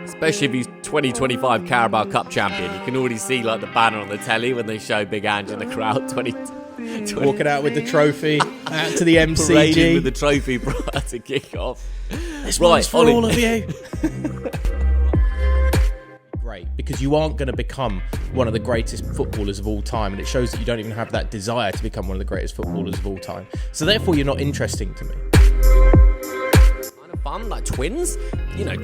Especially if he's 2025 Carabao Cup champion. You can already see like the banner on the telly when they show Big Ange in the crowd. 20 Walking out with the trophy out to the MCG. Parading with the trophy prior to kick off. This one's for all of you. Great, because you aren't going to become one of the greatest footballers of all time, and it shows that you don't even have that desire to become one of the greatest footballers of all time. So therefore, you're not interesting to me. Kind of fun, like twins,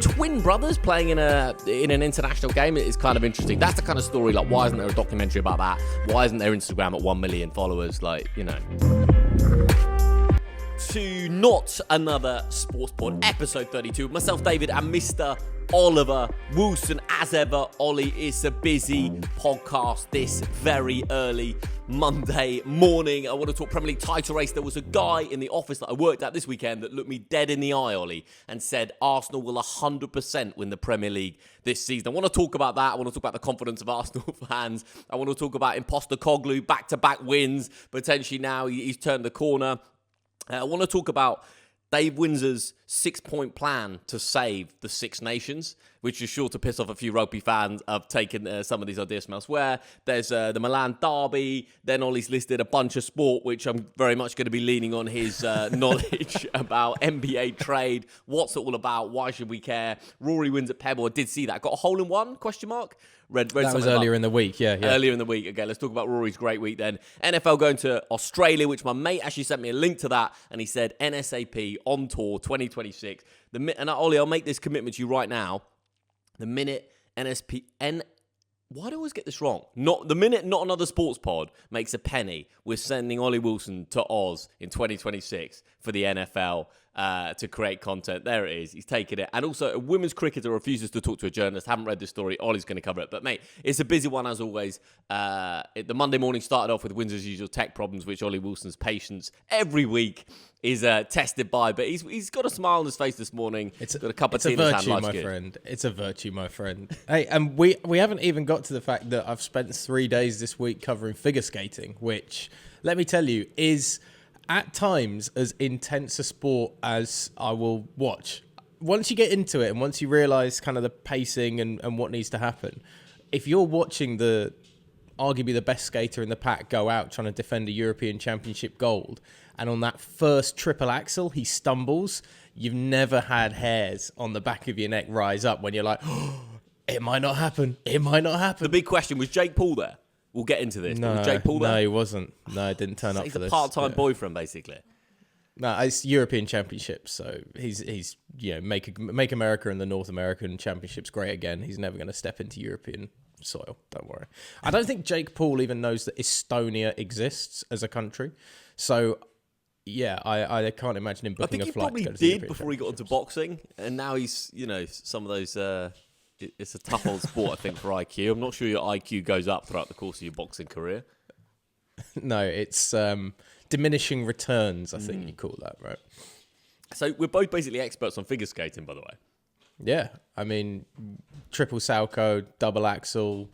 twin brothers playing in an international game is kind of interesting. That's the kind of story. Like, why isn't there a documentary about that? Why isn't there Instagram at 1 million followers? To not another sports pod, episode 32. Myself, David, and Mr. Oliver Wilson. As ever, Ollie, it's a busy podcast this very early Monday morning. I want to talk Premier League title race. There was a guy in the office that I worked at this weekend that looked me dead in the eye, Ollie, and said Arsenal will 100% win the Premier League this season. I want to talk about that. I want to talk about the confidence of Arsenal fans. I want to talk about Imposter Koglu, back-to-back wins. Potentially now he's turned the corner. I want to talk about Dave Windsor's 6-point plan to save the Six Nations, which is sure to piss off a few rugby fans. I've taken some of these ideas from elsewhere. There's the Milan derby. Then Ollie's listed a bunch of sport, which I'm very much going to be leaning on his knowledge about NBA trade. What's it all about? Why should we care? Rory wins at Pebble. I did see that. Got a hole in one? Question mark. Read that was earlier in the week, yeah. Earlier in the week. Okay, let's talk about Rory's great week then. NFL going to Australia, which my mate actually sent me a link to that, and he said NSAP on tour 2026. And Ollie, I'll make this commitment to you right now. The minute why do I always get this wrong? The minute Not Another Sports Pod makes a penny, we're sending Ollie Wilson to Oz in 2026 for the NFL to create content. There it is. He's taken it. And also, a women's cricketer refuses to talk to a journalist. Haven't read this story. Ollie's going to cover it. But, mate, it's a busy one as always. The Monday morning started off with Windsor's usual tech problems, which Ollie Wilson's patience every week is tested by. But he's got a smile on his face this morning. Got a cup of tea in his hand. It's a virtue, my friend. It's a virtue, my friend. Hey, and we haven't even got to the fact that I've spent 3 days this week covering figure skating, which, let me tell you, is at times as intense a sport as I will watch. Once you get into it and once you realise kind of the pacing and what needs to happen, if you're watching arguably the best skater in the pack go out trying to defend a European Championship gold, and on that first triple axel he stumbles, you've never had hairs on the back of your neck rise up when you're like, oh, it might not happen. It might not happen. The big question, was Jake Paul there? We'll get into this. No, was Jake Paul there? No, he wasn't. No, he didn't turn up for this. He's a part-time boyfriend, basically. No, it's European Championships, so he's make America and the North American Championships great again. He's never going to step into European soil. Don't worry. I don't think Jake Paul even knows that Estonia exists as a country. So, yeah, I can't imagine him booking a flight to go to the European Championships. I think he probably did before he got into boxing, and now he's, some of those... It's a tough old sport, I think, for IQ. I'm not sure your IQ goes up throughout the course of your boxing career. No, it's diminishing returns, I think you call that, right? So we're both basically experts on figure skating, by the way. Yeah, I mean, triple salchow, double axel,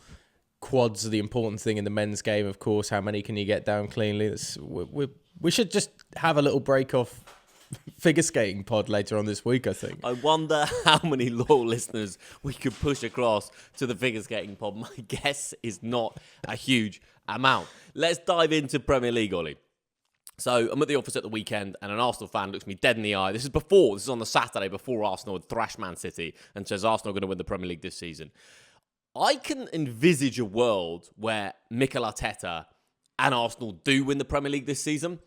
quads are the important thing in the men's game, of course. How many can you get down cleanly? We should just have a little break off figure skating pod later on this week, I think. I wonder how many loyal listeners we could push across to the figure skating pod. My guess is not a huge amount. Let's dive into Premier League, Ollie. So I'm at the office at the weekend and an Arsenal fan looks me dead in the eye. This is on the Saturday before Arsenal had thrashed Man City and says Arsenal are going to win the Premier League this season. I can envisage a world where Mikel Arteta and Arsenal do win the Premier League this season.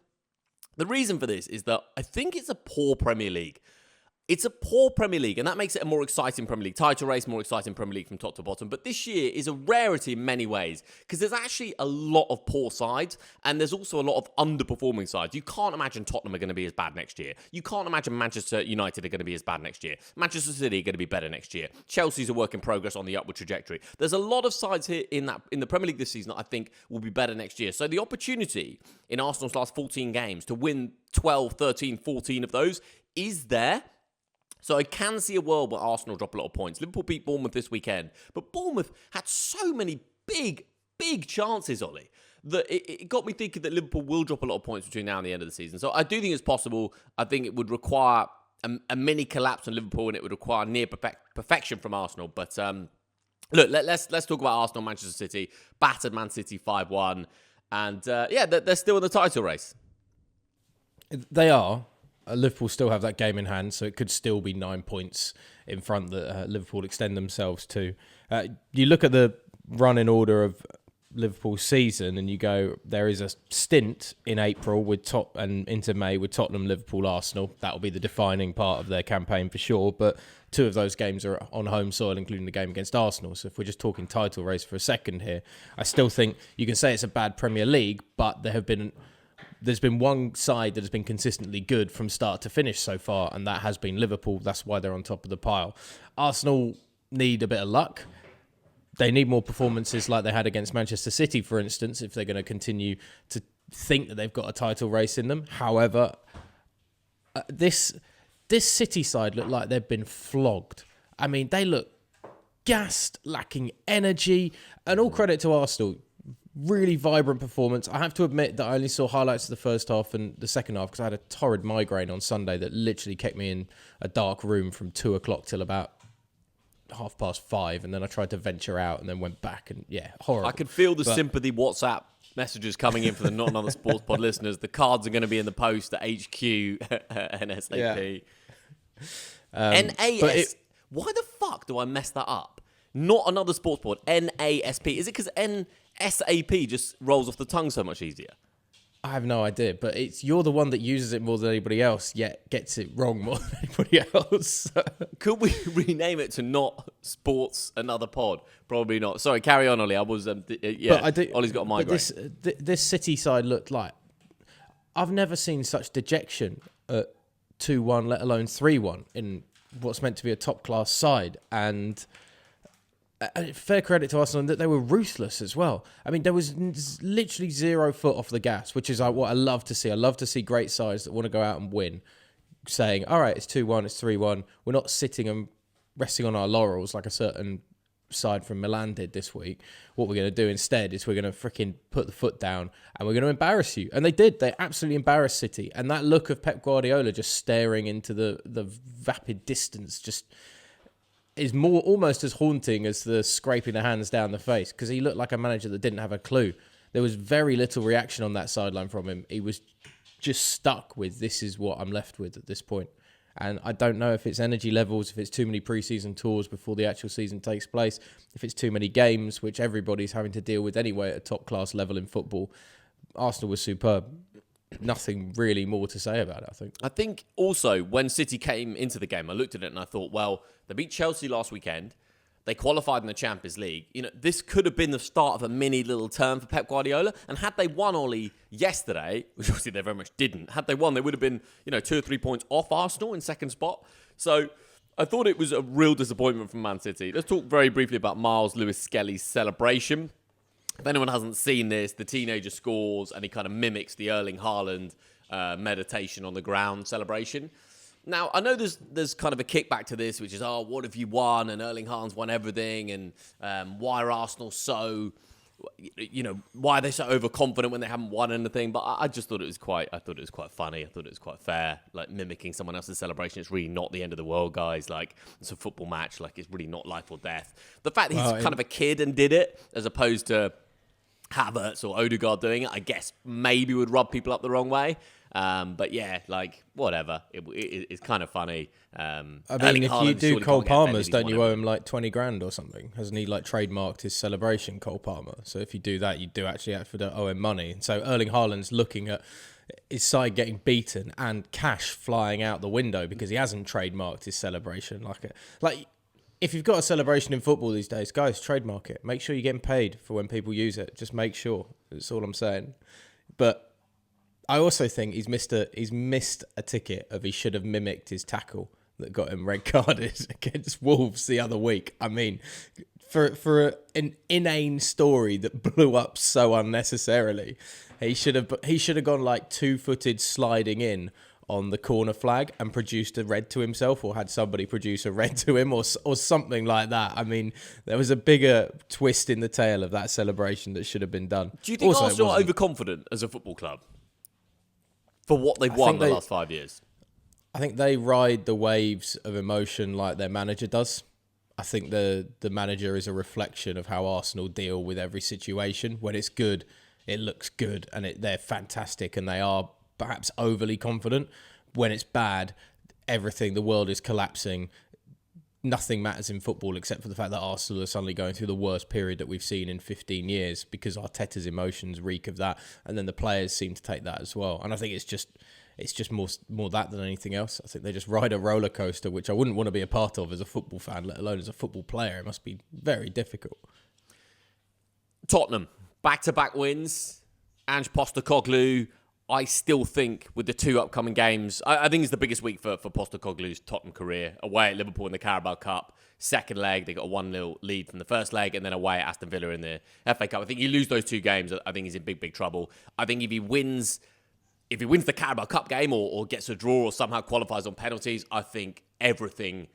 The reason for this is that I think it's a poor Premier League. It's a poor Premier League, and that makes it a more exciting Premier League title race, more exciting Premier League from top to bottom. But this year is a rarity in many ways because there's actually a lot of poor sides, and there's also a lot of underperforming sides. You can't imagine Tottenham are going to be as bad next year. You can't imagine Manchester United are going to be as bad next year. Manchester City are going to be better next year. Chelsea's a work in progress on the upward trajectory. There's a lot of sides here in the Premier League this season that I think will be better next year. So the opportunity in Arsenal's last 14 games to win 12, 13, 14 of those is there. So I can see a world where Arsenal drop a lot of points. Liverpool beat Bournemouth this weekend, but Bournemouth had so many big chances, Ollie, that it got me thinking that Liverpool will drop a lot of points between now and the end of the season. So I do think it's possible. I think it would require a mini collapse on Liverpool, and it would require near perfection from Arsenal. But look, let's talk about Arsenal, Manchester City. Battered Man City 5-1. And they're still in the title race. They are. Liverpool still have that game in hand, so it could still be 9 points in front that Liverpool extend themselves to. You look at the running order of Liverpool's season and you go, there is a stint in April and into May with Tottenham, Liverpool, Arsenal. That will be the defining part of their campaign for sure. But 2 of those games are on home soil, including the game against Arsenal. So if we're just talking title race for a second here, I still think you can say it's a bad Premier League, but there's been one side that has been consistently good from start to finish so far, and that has been Liverpool. That's why they're on top of the pile. Arsenal need a bit of luck. They need more performances like they had against Manchester City, for instance, if they're going to continue to think that they've got a title race in them. However, this City side look like they've been flogged. I mean, they look gassed, lacking energy, and all credit to Arsenal. Really vibrant performance. I have to admit that I only saw highlights of the first half and the second half because I had a torrid migraine on Sunday that literally kept me in a dark room from 2 o'clock till about 5:30, and then I tried to venture out and then went back, and horrible. I could feel the sympathy WhatsApp messages coming in for the Not Another Sports Pod listeners. The cards are going to be in the post at HQ NSAP. NAS. Why the fuck do I mess that up? Not Another Sports Pod. NASP. Is it because NSAP just rolls off the tongue so much easier? I have no idea, but you're the one that uses it more than anybody else, yet gets it wrong more than anybody else. Could we rename it to Not Sports Another Pod? Probably not. Sorry, carry on, Ollie. I was, Ollie's got a migraine. This City side looked like, I've never seen such dejection at 2-1, let alone 3-1 in what's meant to be a top-class side. And fair credit to Arsenal that they were ruthless as well. I mean, there was literally 0 foot off the gas, which is what I love to see. I love to see great sides that want to go out and win, saying, all right, it's 2-1, it's 3-1. We're not sitting and resting on our laurels like a certain side from Milan did this week. What we're going to do instead is we're going to freaking put the foot down and we're going to embarrass you. And they did. They absolutely embarrassed City. And that look of Pep Guardiola just staring into the vapid distance just is almost as haunting as the scraping the hands down the face, because he looked like a manager that didn't have a clue. There was very little reaction on that sideline from him. He was just stuck with, this is what I'm left with at this point. And I don't know if it's energy levels, if it's too many pre-season tours before the actual season takes place, if it's too many games, which everybody's having to deal with anyway at a top-class level in football. Arsenal was superb. Nothing really more to say about it, I think. I think also when City came into the game, I looked at it and I thought, well, they beat Chelsea last weekend. They qualified in the Champions League. You know, this could have been the start of a mini little turn for Pep Guardiola. And had they won, Ollie, yesterday, which obviously they very much didn't, had they won, they would have been, 2 or 3 points off Arsenal in second spot. So I thought it was a real disappointment from Man City. Let's talk very briefly about Miles Lewis-Skelly's celebration. If anyone hasn't seen this, the teenager scores and he kind of mimics the Erling Haaland meditation on the ground celebration. Now, I know there's kind of a kickback to this, which is, what have you won? And Erling Haaland's won everything. And why are Arsenal so, why are they so overconfident when they haven't won anything? But I just thought it was quite funny. I thought it was quite fair, like mimicking someone else's celebration. It's really not the end of the world, guys. Like, it's a football match. Like, it's really not life or death. The fact that he's kind of a kid and did it, as opposed to Havertz or Odegaard doing it, I guess maybe would rub people up the wrong way. But yeah, like, whatever. It's kind of funny. I mean, if you do Cole Palmer's, don't you owe him like 20 grand or something? Hasn't he like trademarked his celebration, Cole Palmer? So if you do that, you do actually have to owe him money. And so Erling Haaland's looking at his side getting beaten and cash flying out the window because he hasn't trademarked his celebration. Like if you've got a celebration in football these days, guys, trademark it. Make sure you're getting paid for when people use it. Just make sure. That's all I'm saying. But I also think he's missed a ticket of he should have mimicked his tackle that got him red carded against Wolves the other week. I mean, for an inane story that blew up so unnecessarily, he should have gone like 2-footed sliding in on the corner flag and produced a red to himself, or had somebody produce a red to him, or something like that. I mean, there was a bigger twist in the tail of that celebration that should have been done. Do you think Arsenal are overconfident as a football club for what they've won the last 5 years? I think they ride the waves of emotion like their manager does. I think the manager is a reflection of how Arsenal deal with every situation. When it's good, it looks good and they're fantastic and they are perhaps overly confident. When it's bad, the world is collapsing. Nothing matters in football except for the fact that Arsenal are suddenly going through the worst period that we've seen in 15 years because Arteta's emotions reek of that. And then the players seem to take that as well. And I think it's just more that than anything else. I think they just ride a roller coaster, which I wouldn't want to be a part of as a football fan, let alone as a football player. It must be very difficult. Tottenham, back-to-back wins. Ange Postecoglou, I still think with the two upcoming games, I think it's the biggest week for Postecoglou's Tottenham career. Away at Liverpool in the Carabao Cup, second leg, they got a 1-0 lead from the first leg, and then away at Aston Villa in the FA Cup. I think you lose those two games, I think he's in big trouble. I think if he wins the Carabao Cup game or gets a draw or somehow qualifies on penalties, I think everything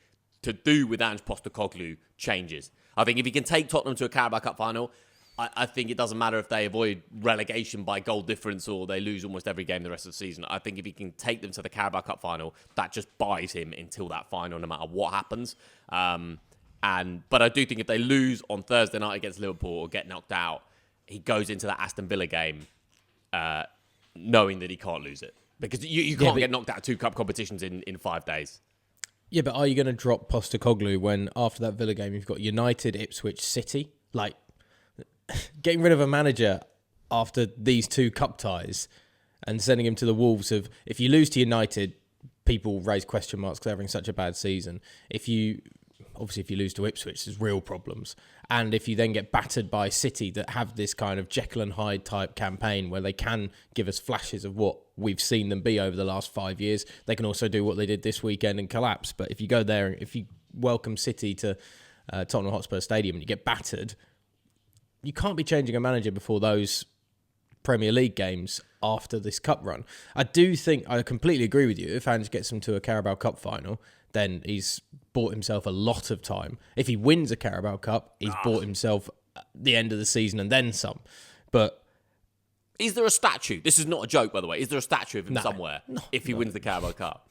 to do with Ange Postecoglou changes. I think if he can take Tottenham to a Carabao Cup final, I think it doesn't matter if they avoid relegation by goal difference or they lose almost every game the rest of the season. I think if he can take them to the Carabao Cup final, that just buys him until that final, no matter what happens. But I do think if they lose on Thursday night against Liverpool or get knocked out, he goes into that Aston Villa game knowing that he can't lose it. Because you can't get knocked out of two cup competitions in 5 days. Yeah, but are you going to drop Postecoglou when after that Villa game you've got United, Ipswich, City? Like, getting rid of a manager after these two cup ties and sending him to the Wolves of, if you lose to United, people raise question marks because they're having such a bad season. If you lose to Ipswich, there's real problems. And if you then get battered by City that have this kind of Jekyll and Hyde type campaign where they can give us flashes of what we've seen them be over the last 5 years, they can also do what they did this weekend and collapse. But if you go there, if you welcome City to Tottenham Hotspur Stadium and you get battered, you can't be changing a manager before those Premier League games after this cup run. I do think, I completely agree with you, if Ange gets him to a Carabao Cup final, then he's bought himself a lot of time. If he wins a Carabao Cup, he's bought himself the end of the season and then some. But is there a statue? This is not a joke, by the way. Is there a statue of him somewhere if he wins the Carabao Cup?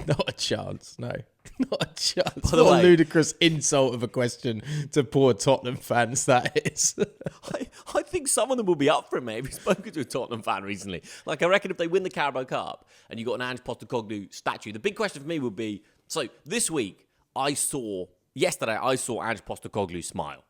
Not a chance, no. Not a chance. By the what way, a ludicrous insult of a question to poor Tottenham fans that is. I think some of them will be up for it, mate. We've spoken to a Tottenham fan recently. Like, I reckon if they win the Carabao Cup and you got an Ange Postecoglou statue, the big question for me would be, so this week, yesterday I saw Ange Postecoglou smile.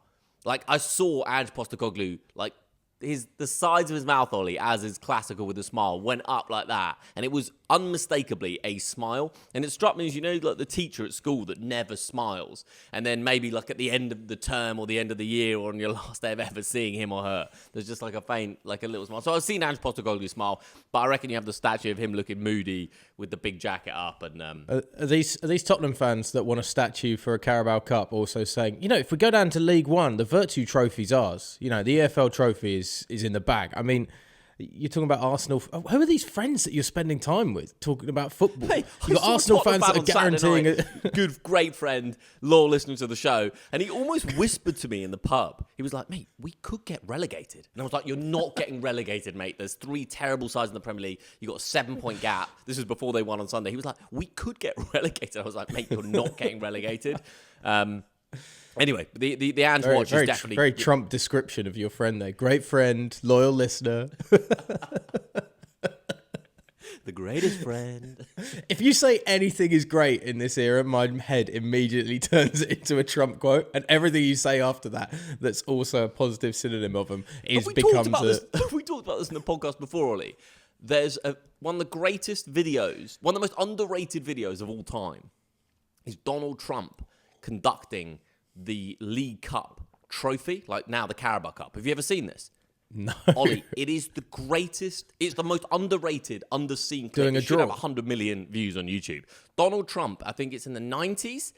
Like, I saw Ange Postecoglou, like, the sides of his mouth, Ollie, as is classical with a smile, went up like that. And it was unmistakably a smile. And it struck me as, like the teacher at school that never smiles. And then maybe like at the end of the term or the end of the year or on your last day of ever seeing him or her, there's just like a faint, like a little smile. So I've seen Ange Postecoglou smile, but I reckon you have the statue of him looking moody with the big jacket up. And Are these Tottenham fans that want a statue for a Carabao Cup also saying, if we go down to League One, the Virtue Trophy's ours. The EFL Trophy is in the bag. I mean, you're talking about Arsenal. Who are these friends that you're spending time with talking about football? Hey, you've got Arsenal fans that are guaranteeing good, great friend, loyal listener to the show, and he almost whispered to me in the pub. He was like, "Mate, we could get relegated." And I was like, "You're not getting relegated, mate. There's 3 terrible sides in the Premier League. You got a 7-point gap. This was before they won on Sunday." He was like, "We could get relegated." I was like, "Mate, you're not getting relegated." Anyway, the Ange watch is definitely... Very Trump description of your friend there. Great friend, loyal listener. The greatest friend. If you say anything is great in this era, my head immediately turns it into a Trump quote, and everything you say after that that's also a positive synonym of him becomes Have we talked about this in the podcast before, Ollie? There's one of the greatest videos, one of the most underrated videos of all time, is Donald Trump conducting the League Cup trophy, like now the Carabao Cup. Have you ever seen this? No. Ollie, it is the greatest, it's the most underrated, underseen clip. Doing a It should draw. have 100 million views on YouTube. Donald Trump, I think it's in the 90s,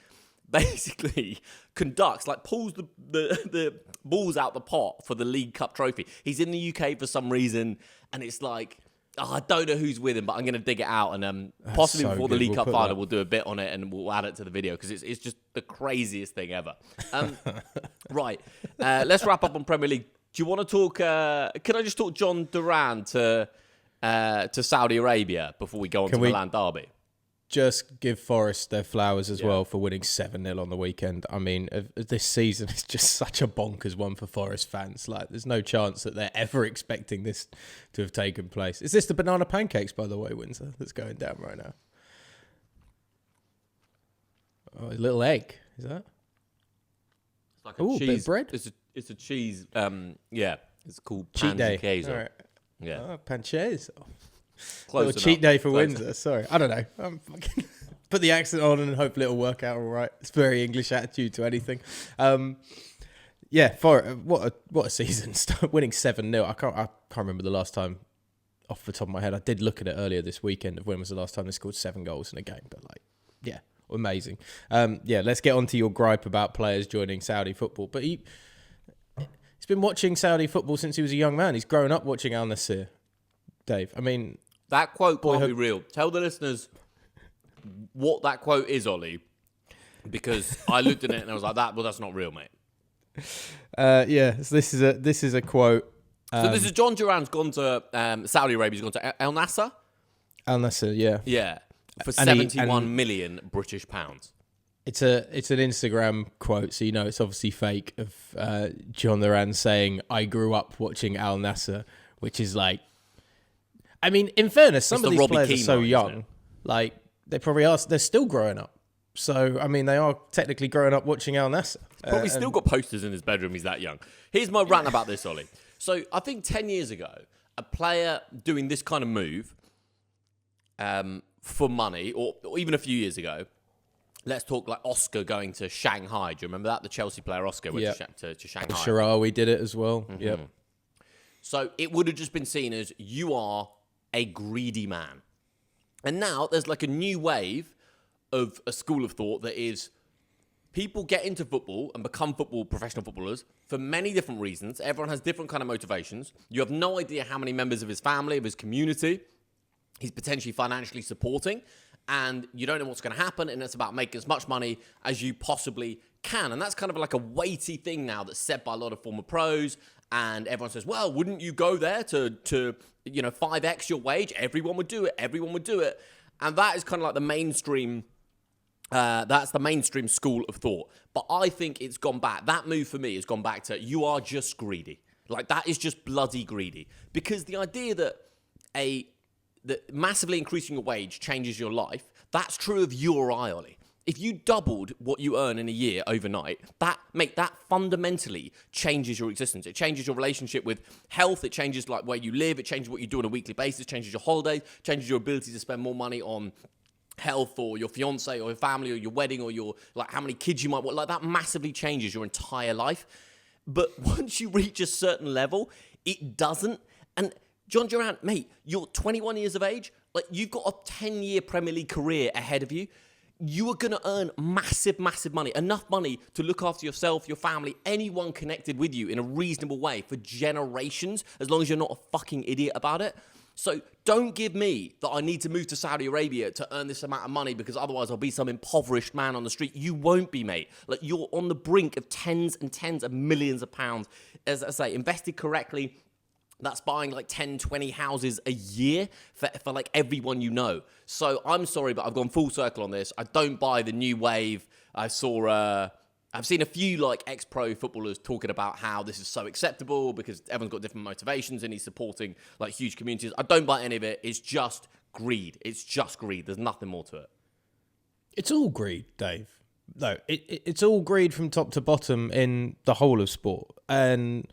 basically conducts, like pulls the balls out the pot for the League Cup trophy. He's in the UK for some reason, and it's like, I don't know who's with him, but I'm going to dig it out, and possibly so before the good. League We'll Cup put final, that. we'll do a bit on it, and we'll add it to the video, because it's just the craziest thing ever. Right, let's wrap up on Premier League. Do you want to talk, can I just talk John Duran to Saudi Arabia before we go on to the Milan derby? just give Forest their flowers as well for winning 7-0 on the weekend. I mean, this season is just such a bonkers one for Forest fans. Like, there's no chance that they're ever expecting this to have taken place. Is this the banana pancakes, by the way, Windsor, that's going down right now? Oh, a little egg. Is that? It's like a cheese. Bit of bread? It's a cheese. It's called Cheat day. Panquezo. Right. Yeah. Oh, Panquezo. Close cheat day for Close Windsor. Sorry, I don't know. I'm fucking put the accent on and hopefully it'll work out all right. It's very English attitude to anything. What a season! Winning 7-0. I can't remember the last time off the top of my head. I did look at it earlier this weekend of when was the last time they scored 7 goals in a game. But amazing. Let's get on to your gripe about players joining Saudi football. But he's been watching Saudi football since he was a young man. He's grown up watching Al Nassr. Dave, I mean, that quote can't be real. Tell the listeners what that quote is, Ollie, because I looked at it and I was like, that's not real, mate. So this is a quote. So this is John Duran's gone to Saudi Arabia. He's gone to Al Nassr. Al Nassr, yeah. Yeah, for 71 million British pounds. It's an Instagram quote, so you know it's obviously fake, of John Duran saying, "I grew up watching Al Nassr," which is like, I mean, in fairness, some of these players are so young, like they probably are. They're still growing up. So I mean, they are technically growing up watching Al Nassr. Probably still got posters in his bedroom. He's that young. Here's my rant about this, Ollie. So I think 10 years ago, a player doing this kind of move for money, or even a few years ago, let's talk like Oscar going to Shanghai. Do you remember that? The Chelsea player Oscar went to Shanghai. Sharawi did it as well. Mm-hmm. Yep. So it would have just been seen as you are a greedy man. And now there's like a new wave of a school of thought that is people get into football and become professional footballers for many different reasons. Everyone has different kind of motivations. You have no idea how many members of his family, of his community, he's potentially financially supporting. And you don't know what's going to happen. And it's about making as much money as you possibly can. And that's kind of like a weighty thing now that's said by a lot of former pros. And everyone says, well, wouldn't you go there to 5x your wage? Everyone would do it. And that is kind of like the mainstream. That's the mainstream school of thought. But I think it's gone back. That move for me has gone back to you are just greedy. Like that is just bloody greedy. Because the idea that massively increasing your wage changes your life, that's true of you or I, Ollie. If you doubled what you earn in a year overnight, that fundamentally changes your existence. It changes your relationship with health. It changes like where you live. It changes what you do on a weekly basis. It changes your holidays. Changes your ability to spend more money on health or your fiance or your family or your wedding or your like how many kids you might want. Like that massively changes your entire life. But once you reach a certain level, it doesn't. And John Durant, mate, you're 21 years of age. Like you've got a 10-year Premier League career ahead of you. You are going to earn massive, massive money. Enough money to look after yourself, your family, anyone connected with you in a reasonable way for generations, as long as you're not a fucking idiot about it. So don't give me that I need to move to Saudi Arabia to earn this amount of money because otherwise I'll be some impoverished man on the street. You won't be, mate. Like you're on the brink of tens and tens of millions of pounds. As I say, invested correctly, that's buying like 10, 20 houses a year for like everyone you know. So I'm sorry, but I've gone full circle on this. I don't buy the new wave. I've seen a few like ex-pro footballers talking about how this is so acceptable because everyone's got different motivations and he's supporting like huge communities. I don't buy any of it. It's just greed. There's nothing more to it. It's all greed, Dave. No, it's all greed from top to bottom in the whole of sport. And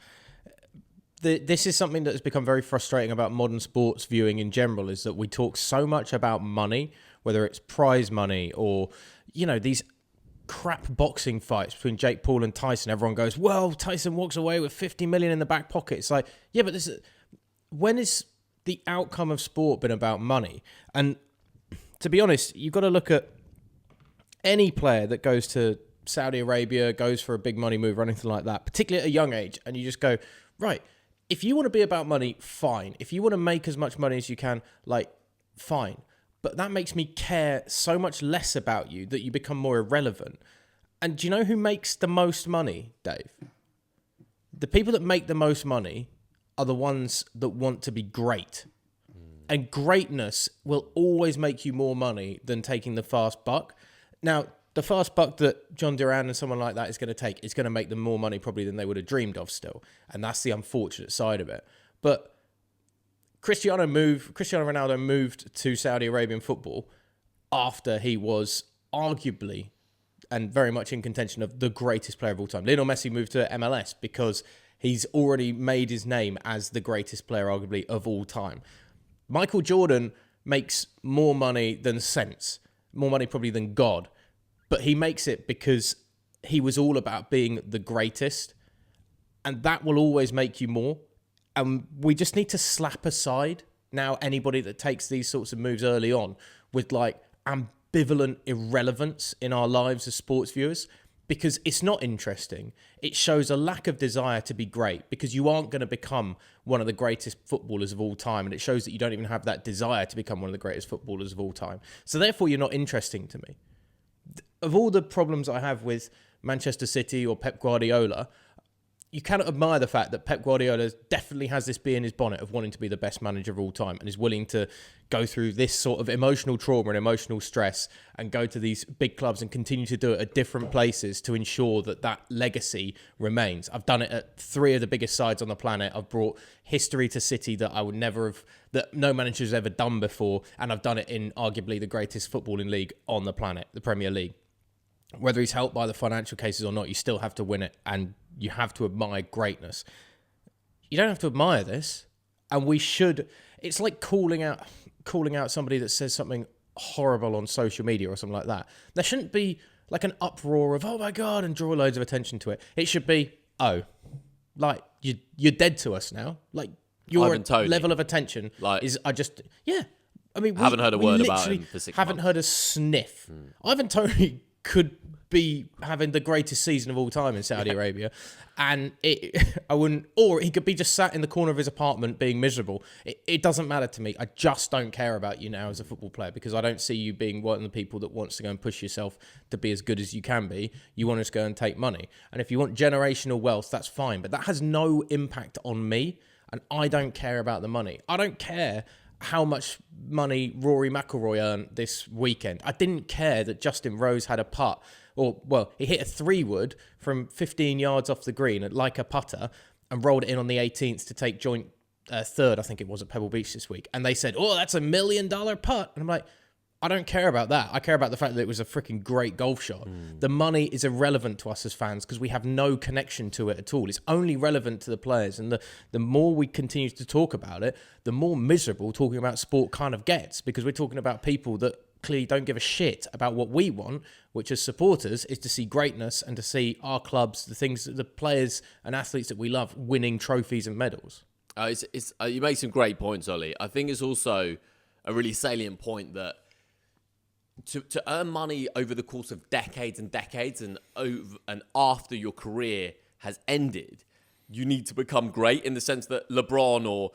this is something that has become very frustrating about modern sports viewing in general, is that we talk so much about money, whether it's prize money or, these crap boxing fights between Jake Paul and Tyson. Everyone goes, well, Tyson walks away with 50 million in the back pocket. It's like, yeah, but when is the outcome of sport been about money? And to be honest, you've got to look at any player that goes to Saudi Arabia, goes for a big money move or anything like that, particularly at a young age, and you just go, right, if you want to be about money, fine. If you want to make as much money as you can, fine. But that makes me care so much less about you that you become more irrelevant. And do you know who makes the most money, Dave? The people that make the most money are the ones that want to be great. And greatness will always make you more money than taking the fast buck. Now, the fast buck that John Duran and someone like that is going to take is going to make them more money probably than they would have dreamed of still. And that's the unfortunate side of it. But Cristiano Ronaldo moved to Saudi Arabian football after he was arguably and very much in contention of the greatest player of all time. Lionel Messi moved to MLS because he's already made his name as the greatest player arguably of all time. Michael Jordan makes more money than sense, more money probably than God, but he makes it because he was all about being the greatest, and that will always make you more. And we just need to slap aside now anybody that takes these sorts of moves early on with like ambivalent irrelevance in our lives as sports viewers, because it's not interesting. It shows a lack of desire to be great because you aren't going to become one of the greatest footballers of all time. And it shows that you don't even have that desire to become one of the greatest footballers of all time. So therefore, you're not interesting to me. Of all the problems I have with Manchester City or Pep Guardiola, you cannot admire the fact that Pep Guardiola definitely has this bee in his bonnet of wanting to be the best manager of all time and is willing to go through this sort of emotional trauma and emotional stress and go to these big clubs and continue to do it at different places to ensure that that legacy remains. I've done it at 3 of the biggest sides on the planet. I've brought history to City that I would never have, that no manager's ever done before. And I've done it in arguably the greatest footballing league on the planet, the Premier League. Whether he's helped by the financial cases or not, you still have to win it, and you have to admire greatness. You don't have to admire this, and we should. It's like calling out somebody that says something horrible on social media or something like that. There shouldn't be like an uproar of "oh my god" and draw loads of attention to it. It should be, "Oh, like you're dead to us now." Like your level of attention is I mean, haven't heard a word about him for 6 months. Haven't heard a sniff. Ivan Toney could be having the greatest season of all time in Saudi Arabia, and or he could be just sat in the corner of his apartment being miserable. It doesn't matter to me. I just don't care about you now as a football player, because I don't see you being one of the people that wants to go and push yourself to be as good as you can be. You want to just go and take money, and if you want generational wealth, that's fine, but that has no impact on me, and I don't care about the money. I don't care how much money Rory McIlroy earned this weekend. I didn't care that Justin Rose had a putt, he hit a 3-wood from 15 yards off the green like a putter and rolled it in on the 18th to take joint third, I think it was, at Pebble Beach this week. And they said, "Oh, that's $1 million putt." And I'm like, I don't care about that. I care about the fact that it was a freaking great golf shot. The money is irrelevant to us as fans because we have no connection to it at all. It's only relevant to the players. And the more we continue to talk about it, the more miserable talking about sport kind of gets, because we're talking about people that clearly don't give a shit about what we want, which as supporters is to see greatness and to see our clubs, the things, the players and athletes that we love, winning trophies and medals. You make some great points, Ollie. I think it's also a really salient point that to earn money over the course of decades and decades and after your career has ended, you need to become great, in the sense that LeBron or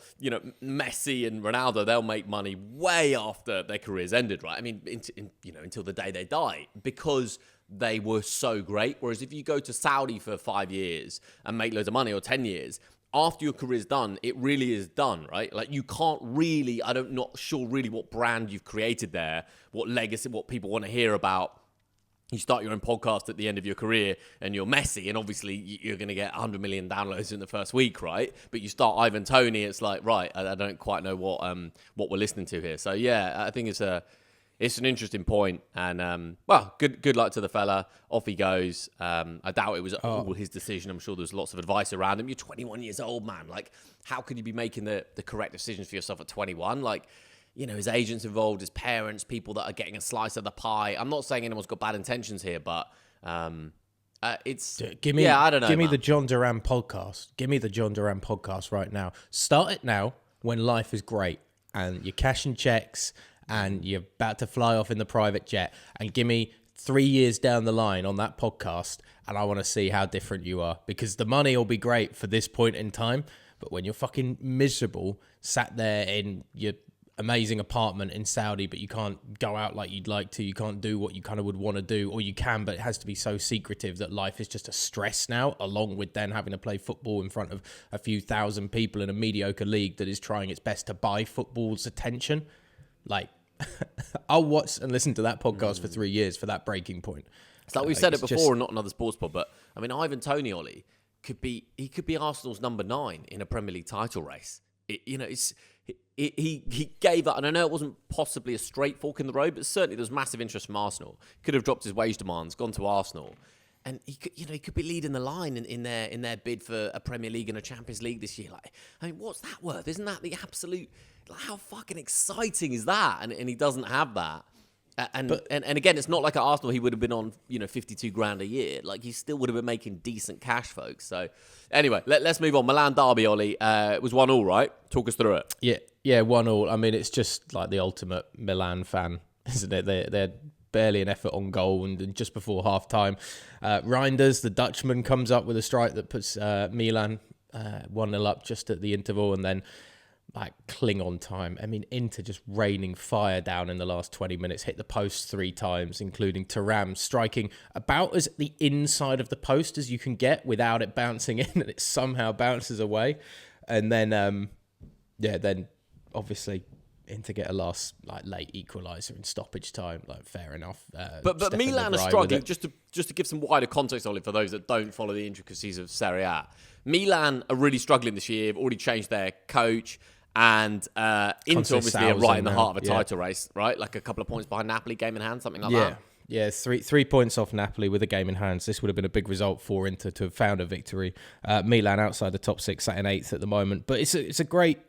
Messi and Ronaldo, they'll make money way after their careers ended, right? I mean, until the day they die, because they were so great. Whereas if you go to Saudi for 5 years and make loads of money, or 10 years, after your career's done, it really is done, right? Like, you can't really, not sure really what brand you've created there, what legacy, what people want to hear about. You start your own podcast at the end of your career and you're Messi, and obviously you're going to get 100 million downloads in the first week, right? But you start Ivan Toney, it's like, right, I don't quite know what we're listening to here. So yeah, I think it's an interesting point, and good luck to the fella. Off he goes. I doubt it was all his decision. I'm sure there's lots of advice around him. You're 21 years old, man. Like, how could you be making the correct decisions for yourself at 21? Like, his agents involved, his parents, people that are getting a slice of the pie. I'm not saying anyone's got bad intentions here, but it's... I don't know. Give me the John Duran podcast. Give me the John Duran podcast right now. Start it now when life is great and you're cashing checks and you're about to fly off in the private jet, and give me 3 years down the line on that podcast, and I want to see how different you are, because the money will be great for this point in time, but when you're fucking miserable, sat there in your amazing apartment in Saudi, but you can't go out like you'd like to. You can't do what you kind of would want to do, or you can, but it has to be so secretive that life is just a stress now, along with then having to play football in front of a few thousand people in a mediocre league that is trying its best to buy football's attention. Like, I'll watch and listen to that podcast for 3 years for that breaking point. It's like we've said it before, not another sports pod, but I mean, Ivan Toney, Ollie, could be Arsenal's number 9 in a Premier League title race. He gave up, and I know it wasn't possibly a straight fork in the road, but certainly there was massive interest from Arsenal. Could have dropped his wage demands, gone to Arsenal, and he could be leading the line in their bid for a Premier League and a Champions League this year. Like, I mean, what's that worth? Isn't that the absolute? Like, how fucking exciting is that? And he doesn't have that. And again, it's not like at Arsenal he would have been on 52 grand a year. Like, he still would have been making decent cash, folks. So anyway, let's move on. Milan derby, Ollie. It was 1-1, right? Talk us through it. Yeah, 1-1. I mean, it's just like the ultimate Milan fan, isn't it? They're barely an effort on goal, and just before half time, Reinders, the Dutchman, comes up with a strike that puts Milan 1-0 up just at the interval, and then like cling on time. I mean, Inter just raining fire down in the last 20 minutes, hit the post 3 times, including Thuram striking about as the inside of the post as you can get without it bouncing in, and it somehow bounces away. And then, then obviously Inter get a last late equaliser in stoppage time. Like, fair enough. But Milan are struggling. Just to give some wider context, Ollie, for those that don't follow the intricacies of Serie A. Milan are really struggling this year. They've already changed their coach. And Inter obviously are right in the heart of a title race, right? Like a couple of points behind Napoli, game in hand, something like that. Yeah, three points off Napoli with a game in hand. So this would have been a big result for Inter to have found a victory. Milan outside the top 6, sat in 8th at the moment. But it's a great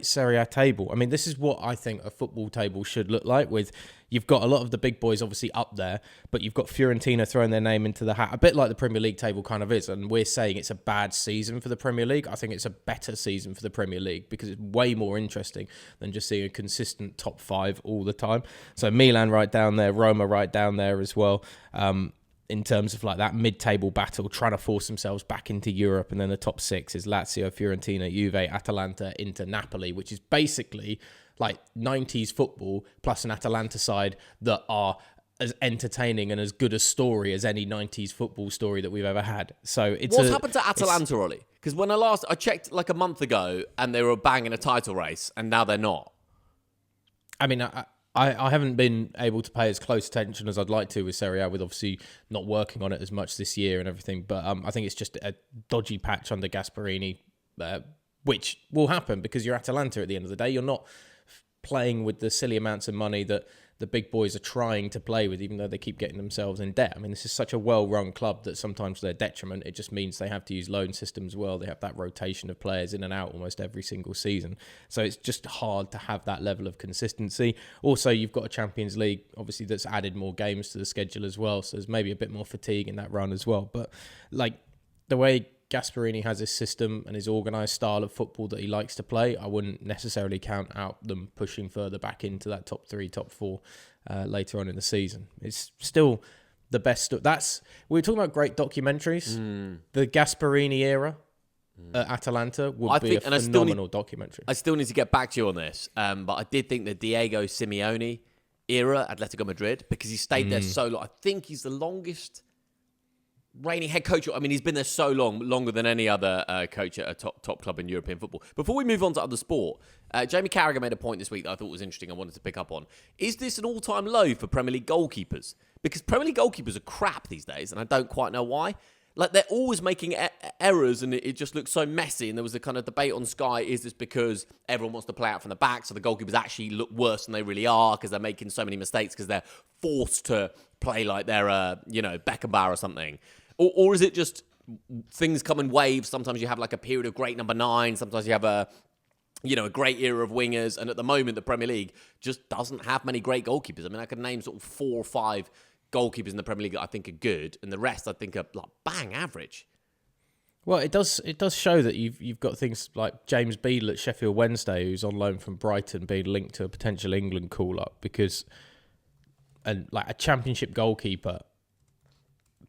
Serie A table. I mean, this is what I think a football table should look like, with you've got a lot of the big boys obviously up there, but you've got Fiorentina throwing their name into the hat, a bit like the Premier League table kind of is. And we're saying it's a bad season for the Premier League. I think it's a better season for the Premier League because it's way more interesting than just seeing a consistent top 5 all the time. So Milan right down there, Roma right down there as well. In terms of like that mid-table battle, trying to force themselves back into Europe. And then the top 6 is Lazio, Fiorentina, Juve, Atalanta, Inter, Napoli, which is basically like 90s football plus an Atalanta side that are as entertaining and as good a story as any 90s football story that we've ever had. So what's happened to Atalanta, Ollie? Because when I checked like a month ago and they were banging a title race, and now they're not. I mean, I haven't been able to pay as close attention as I'd like to with Serie A, with obviously not working on it as much this year and everything. But I think it's just a dodgy patch under Gasperini, which will happen because you're Atalanta at the end of the day. You're not playing with the silly amounts of money that the big boys are trying to play with, even though they keep getting themselves in debt. I mean, this is such a well-run club that sometimes to their detriment, it just means they have to use loan systems well. They have that rotation of players in and out almost every single season. So it's just hard to have that level of consistency. Also, you've got a Champions League, obviously, that's added more games to the schedule as well. So there's maybe a bit more fatigue in that run as well. But like the way Gasperini has his system and his organised style of football that he likes to play, I wouldn't necessarily count out them pushing further back into that top 3, top 4 later on in the season. It's still the best. We were talking about great documentaries. The Gasperini era at Atalanta would be a phenomenal documentary. I still need to get back to you on this, but I did think the Diego Simeone era, Atletico Madrid, because he stayed there so long. I think he's the longest reigning head coach. I mean, he's been there so long, longer than any other coach at a top club in European football. Before we move on to other sport, Jamie Carragher made a point this week that I thought was interesting. I wanted to pick up on. Is this an all-time low for Premier League goalkeepers? Because Premier League goalkeepers are crap these days, and I don't quite know why. Like, they're always making errors, and it just looks so messy. And there was a kind of debate on Sky, is this because everyone wants to play out from the back, so the goalkeepers actually look worse than they really are because they're making so many mistakes because they're forced to play like they're, Beckenbauer or something? Or is it just things come in waves? Sometimes you have like a period of great number 9. Sometimes you have a great era of wingers. And at the moment, the Premier League just doesn't have many great goalkeepers. I mean, I could name sort of 4 or 5 goalkeepers in the Premier League that I think are good. And the rest I think are like bang average. Well, it does show that you've got things like James Beadle at Sheffield Wednesday, who's on loan from Brighton, being linked to a potential England call-up and like a Championship goalkeeper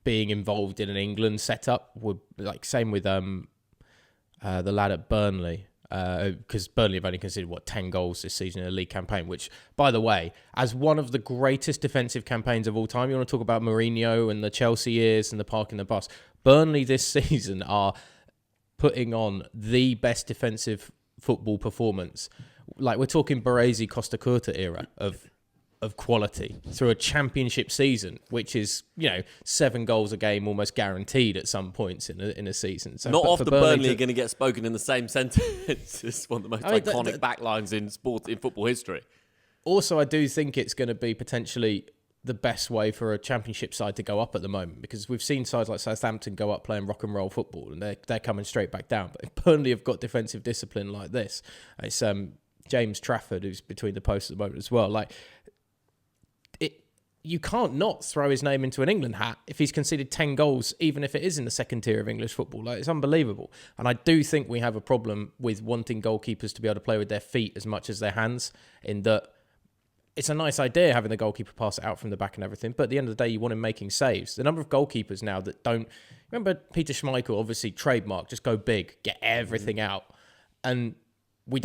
being involved in an England setup would, like, same with the lad at Burnley. because Burnley have only conceded, 10 goals this season in a league campaign, which, by the way, as one of the greatest defensive campaigns of all time, you want to talk about Mourinho and the Chelsea years and the park in the bus, Burnley this season are putting on the best defensive football performance. Like, we're talking Baresi, Costa Curta era of quality through a championship season, which is 7 goals a game almost guaranteed at some points in a season. So, not often Burnley are going to get spoken in the same sentence as one of the most iconic backlines in football history. Also, I do think it's going to be potentially the best way for a championship side to go up at the moment, because we've seen sides like Southampton go up playing rock and roll football and they're coming straight back down. But if Burnley have got defensive discipline like this, it's James Trafford who's between the posts at the moment as well. Like, you can't not throw his name into an England hat if he's conceded 10 goals, even if it is in the second tier of English football. Like, it's unbelievable. And I do think we have a problem with wanting goalkeepers to be able to play with their feet as much as their hands, in that it's a nice idea having the goalkeeper pass it out from the back and everything, but at the end of the day, you want him making saves. The number of goalkeepers now that don't... Remember Peter Schmeichel, obviously trademark, just go big, get everything out. And I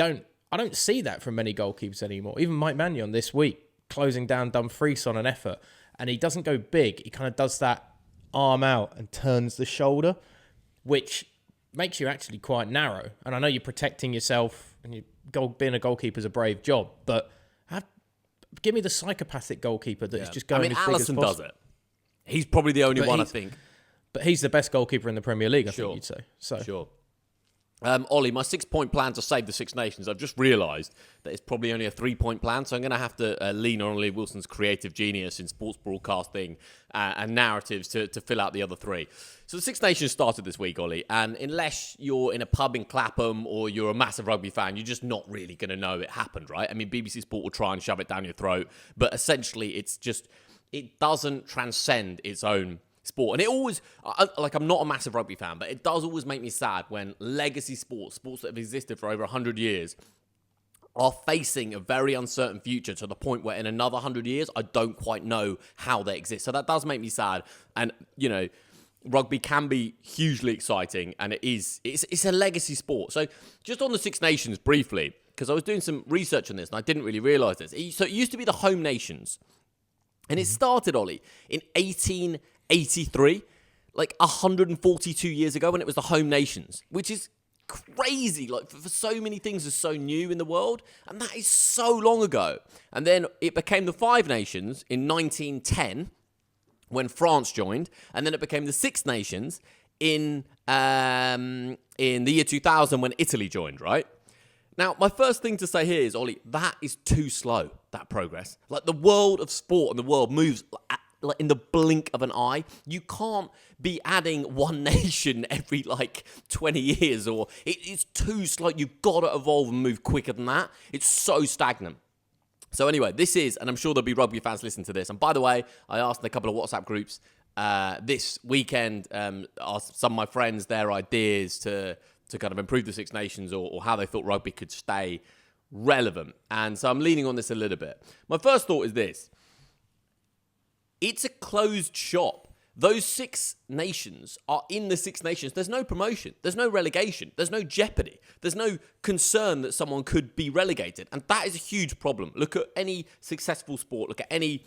don't see that from many goalkeepers anymore. Even Mike Maignan this week, closing down Dumfries on an effort, and he doesn't go big. He kind of does that arm out and turns the shoulder, which makes you actually quite narrow. And I know you're protecting yourself, and being a goalkeeper is a brave job, but give me the psychopathic goalkeeper that's just going as big as Alisson possible. does it. He's probably the only one, I think. But he's the best goalkeeper in the Premier League, I think you'd say. So. Sure. Ollie, my 6-point plan to save the Six Nations, I've just realised that it's probably only a 3-point plan, so I'm going to have to lean on Ollie Wilson's creative genius in sports broadcasting and narratives to fill out the other 3. So the Six Nations started this week, Ollie, and unless you're in a pub in Clapham or you're a massive rugby fan, you're just not really going to know it happened, right? I mean, BBC Sport will try and shove it down your throat, but essentially it doesn't transcend its own sport. And it always, I'm not a massive rugby fan, but it does always make me sad when legacy sports that have existed for over 100 years, are facing a very uncertain future, to the point where in another 100 years, I don't quite know how they exist. So that does make me sad. And, rugby can be hugely exciting, and it's a legacy sport. So just on the Six Nations briefly, because I was doing some research on this and I didn't really realise this. So it used to be the home nations. And it started, Ollie, in 1883, like 142 years ago, when it was the home nations, which is crazy. Like, for so many things are so new in the world, and that is so long ago. And then it became the Five Nations in 1910, when France joined, and then it became the Six Nations in the year 2000 when Italy joined, right? Now, my first thing to say here is, Ollie, that is too slow, that progress. Like, the world of sport and the world moves like in the blink of an eye. You can't be adding one nation every 20 years, or it's too slow. You've got to evolve and move quicker than that. It's so stagnant. So anyway, this is, and I'm sure there'll be rugby fans listening to this. And by the way, I asked in a couple of WhatsApp groups this weekend, asked some of my friends their ideas to kind of improve the Six Nations, or how they thought rugby could stay relevant. And so I'm leaning on this a little bit. My first thought is this. It's a closed shop. Those Six Nations are in the Six Nations. There's no promotion. There's no relegation. There's no jeopardy. There's no concern that someone could be relegated. And that is a huge problem. Look at any successful sport. Look at any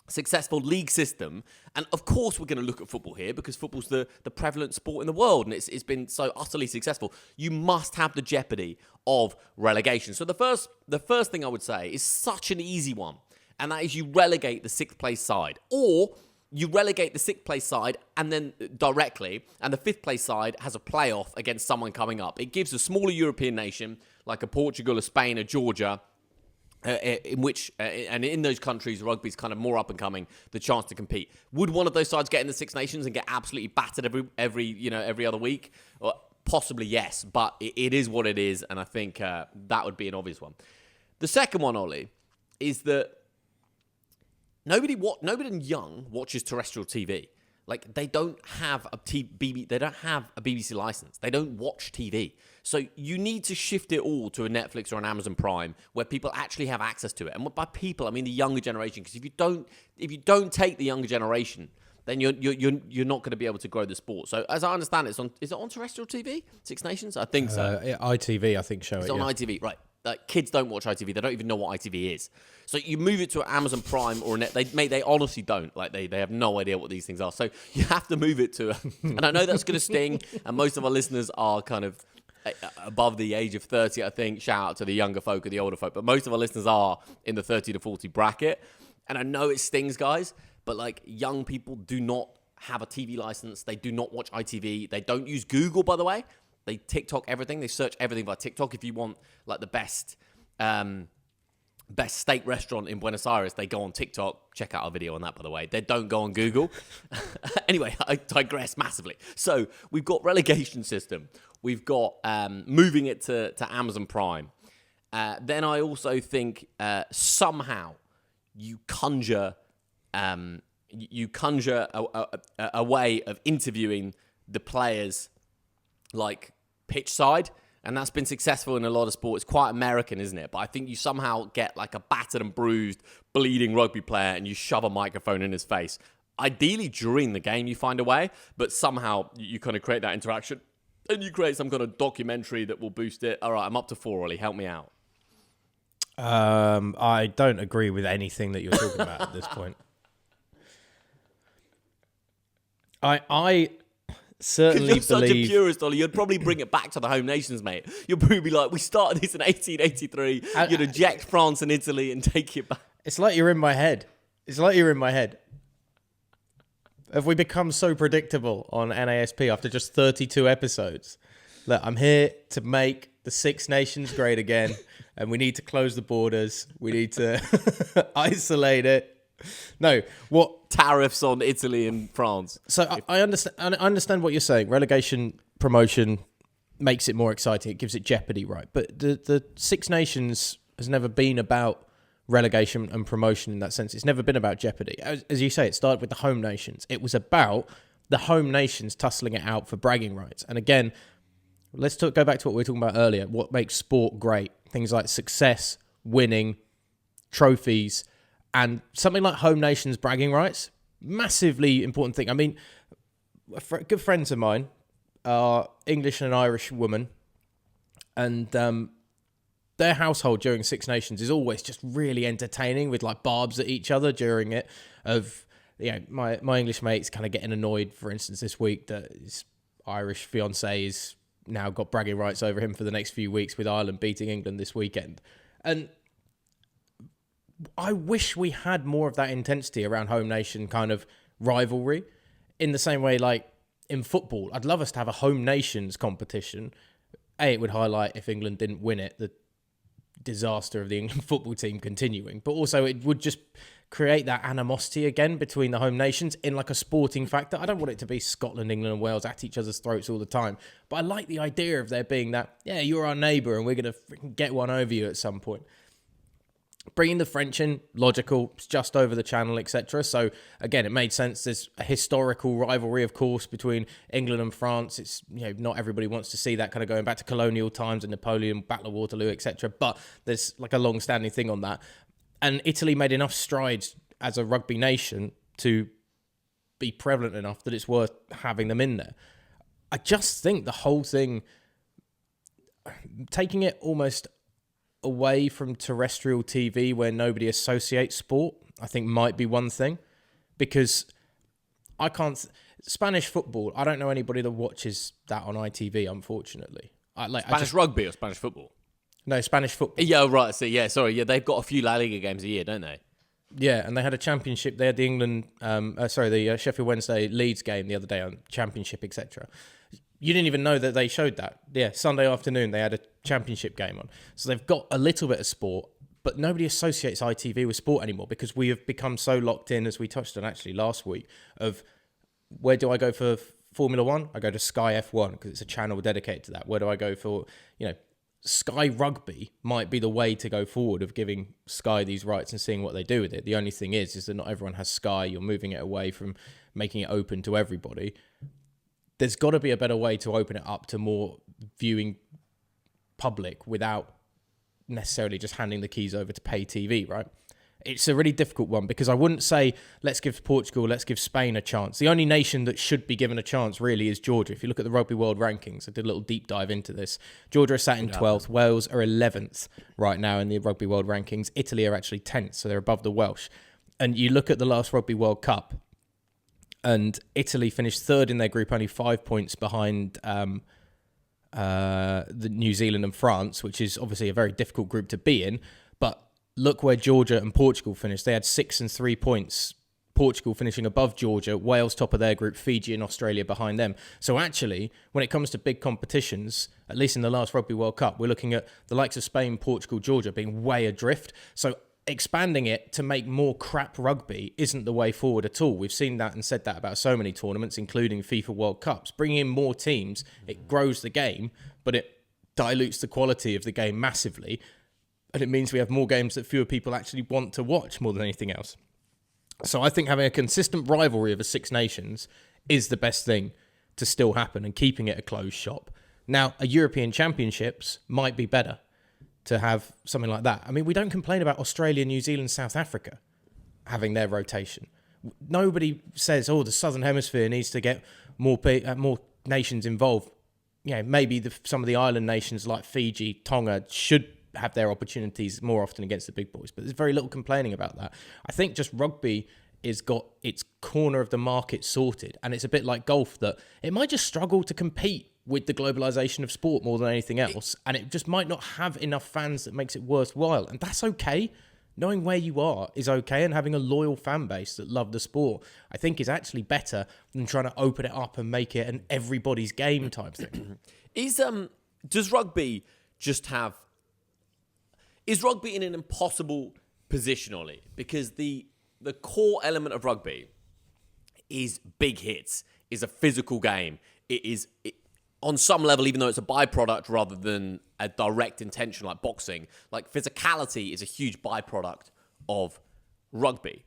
successful league system. And of course we're going to look at football here, because football's the prevalent sport in the world, and it's been so utterly successful. You must have the jeopardy of relegation. So the first thing I would say is such an easy one, and that is you relegate the 6th place side, or you relegate the 6th place side and then directly, and the 5th place side has a playoff against someone coming up. It gives a smaller European nation like a Portugal, a Spain, a Georgia, in which, and in those countries, rugby's kind of more up and coming, the chance to compete. Would one of those sides get in the Six Nations and get absolutely battered every other week? Or possibly yes, but it is what it is, and I think that would be an obvious one. The second one, Ollie, is that nobody young watches terrestrial TV. Like, they don't have a BBC license. They don't watch TV. So you need to shift it all to a Netflix or an Amazon Prime, where people actually have access to it. And by people, I mean the younger generation. Because if you don't take the younger generation then you're not going to be able to grow the sport. So as I understand it, is it on terrestrial TV? Six Nations? I think so. ITV, I think, show it's on ITV, right. Kids don't watch ITV. They don't even know what ITV is. So you move it to Amazon Prime or Net. They honestly don't. Like they have no idea what these things are. So you have to move it to. And I know that's going to sting. And most of our listeners are kind of above the age of 30. I think. Shout out to the younger folk or the older folk. But most of our listeners are in the 30 to 40 bracket. And I know it stings, guys. But like young people do not have a TV license. They do not watch ITV. They don't use Google, by the way. They TikTok everything. They search everything by TikTok. If you want like the best steak restaurant in Buenos Aires, they go on TikTok. Check out our video on that, by the way. They don't go on Google. Anyway, I digress massively. So we've got relegation system. We've got moving it to Amazon Prime. Then I also think somehow you conjure a way of interviewing the players like pitch side, and that's been successful in a lot of sports. It's quite American, isn't it? But I think you somehow get like a battered and bruised, bleeding rugby player and you shove a microphone in his face. Ideally during the game you find a way, but somehow you kind of create that interaction and you create some kind of documentary that will boost it. All right, I'm up to 4, Ollie. Help me out. I don't agree with anything that you're talking about at this point. I certainly you're such a purist, Ollie. You'd probably bring it back to the home nations, mate. You'd probably be like, we started this in 1883. You'd eject France and Italy and take it back. It's like you're in my head. Have we become so predictable on NASP after just 32 episodes? Look, I'm here to make the Six Nations great again, and we need to close the borders. We need to isolate it. No, what tariffs on Italy and France? So I understand what you're saying. Relegation promotion makes it more exciting. It gives it jeopardy, right? But the Six Nations has never been about relegation and promotion in that sense. It's never been about jeopardy. As you say, it started with the home nations. It was about the home nations tussling it out for bragging rights. And again, let's go back to what we were talking about earlier. What makes sport great? Things like success, winning, trophies. And something like home nations bragging rights, massively important thing. I mean, good friends of mine are English and an Irish woman, and their household during Six Nations is always just really entertaining with like barbs at each other during it. My English mate's kind of getting annoyed, for instance, this week that his Irish fiancée is now got bragging rights over him for the next few weeks with Ireland beating England this weekend. And I wish we had more of that intensity around home nation kind of rivalry in the same way like in football. I'd love us to have a home nations competition. It would highlight, if England didn't win it, the disaster of the England football team continuing. But also it would just create that animosity again between the home nations in like a sporting factor. I don't want it to be Scotland, England and Wales at each other's throats all the time. But I like the idea of there being that, yeah, you're our neighbour and we're going to get one over you at some point. Bringing the French in, logical, it's just over the channel, etc. So, again, it made sense. There's a historical rivalry, of course, between England and France. It's, not everybody wants to see that kind of going back to colonial times and Napoleon, Battle of Waterloo, etc. But there's like a long-standing thing on that. And Italy made enough strides as a rugby nation to be prevalent enough that it's worth having them in there. I just think the whole thing, taking it almost away from terrestrial TV where nobody associates sport, I think might be one thing, because I can't Spanish football. I don't know anybody that watches that on ITV. Unfortunately, Spanish rugby or Spanish football? No, Spanish football. Yeah, right. So they've got a few La Liga games a year, don't they? Yeah, and they had a championship. They had the England, the Sheffield Wednesday Leeds game the other day on championship, etc. You didn't even know that they showed that. Yeah, Sunday afternoon they had a championship game on. So they've got a little bit of sport, but nobody associates ITV with sport anymore because we have become so locked in, as we touched on actually last week, of where do I go for Formula One? I go to Sky F1 because it's a channel dedicated to that. Where do I go for, Sky Rugby might be the way to go forward of giving Sky these rights and seeing what they do with it. The only thing is that not everyone has Sky. You're moving it away from making it open to everybody. There's got to be a better way to open it up to more viewing public without necessarily just handing the keys over to pay TV, right? It's a really difficult one because I wouldn't say let's give Portugal, let's give Spain a chance. The only nation that should be given a chance really is Georgia. If you look at the Rugby World Rankings, I did a little deep dive into this. Georgia are sat in 12th. Wales are 11th right now in the Rugby World Rankings. Italy are actually 10th, so they're above the Welsh. And you look at the last Rugby World Cup, and Italy finished third in their group, only 5 points behind the New Zealand and France, which is obviously a very difficult group to be in. But look where Georgia and Portugal finished. They had 6 and 3 points. Portugal finishing above Georgia, Wales top of their group, Fiji and Australia behind them. So actually, when it comes to big competitions, at least in the last Rugby World Cup, we're looking at the likes of Spain, Portugal, Georgia being way adrift. So expanding it to make more crap rugby isn't the way forward at all. We've seen that and said that about so many tournaments, including FIFA World Cups. Bringing in more teams, it grows the game, but it dilutes the quality of the game massively. And it means we have more games that fewer people actually want to watch more than anything else. So I think having a consistent rivalry of the Six Nations is the best thing to still happen and keeping it a closed shop. Now, a European Championships might be better to have something like that. I mean, we don't complain about Australia, New Zealand, South Africa having their rotation. Nobody says, oh, the Southern Hemisphere needs to get more nations involved. Yeah, maybe some of the island nations like Fiji, Tonga should have their opportunities more often against the big boys, but there's very little complaining about that. I think just rugby has got its corner of the market sorted, and it's a bit like golf that it might just struggle to compete with the globalization of sport more than anything else, and it just might not have enough fans that makes it worthwhile, and that's okay. Knowing where you are is okay, and having a loyal fan base that love the sport, I think, is actually better than trying to open it up and make it an everybody's game type thing. Does rugby just have... Is rugby in an impossible position, Ollie? Because the core element of rugby is big hits, is a physical game. On some level, even though it's a byproduct rather than a direct intention like boxing, like physicality is a huge byproduct of rugby.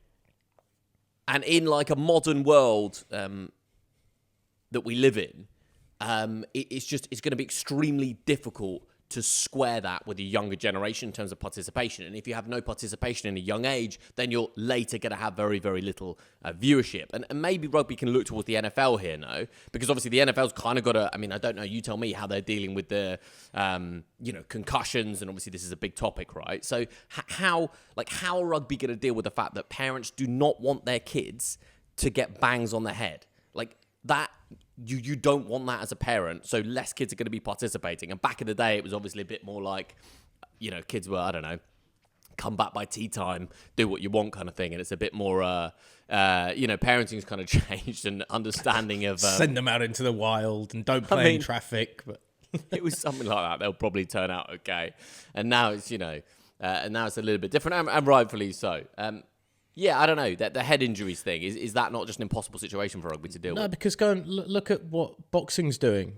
And in like a modern world that we live in, it's going to be extremely difficult to square that with a younger generation in terms of participation. And if you have no participation in a young age, then you're later going to have very, very little viewership. And maybe rugby can look towards the NFL here, no? Because obviously the NFL's kind of got I mean, I don't know, you tell me how they're dealing with the, concussions, and obviously this is a big topic, right? So how are rugby going to deal with the fact that parents do not want their kids to get bangs on the head? Like that... You don't want that as a parent, so less kids are going to be participating. And back in the day, it was obviously a bit more like, kids were, I don't know, come back by tea time, do what you want kind of thing. And it's a bit more, parenting's kind of changed and understanding of... Send them out into the wild and don't play in traffic. But it was something like that. They'll probably turn out okay. And now it's, and now it's a little bit different, and rightfully so. Yeah, I don't know. The head injuries thing, is that not just an impossible situation for rugby to deal with? No, because go and look at what boxing's doing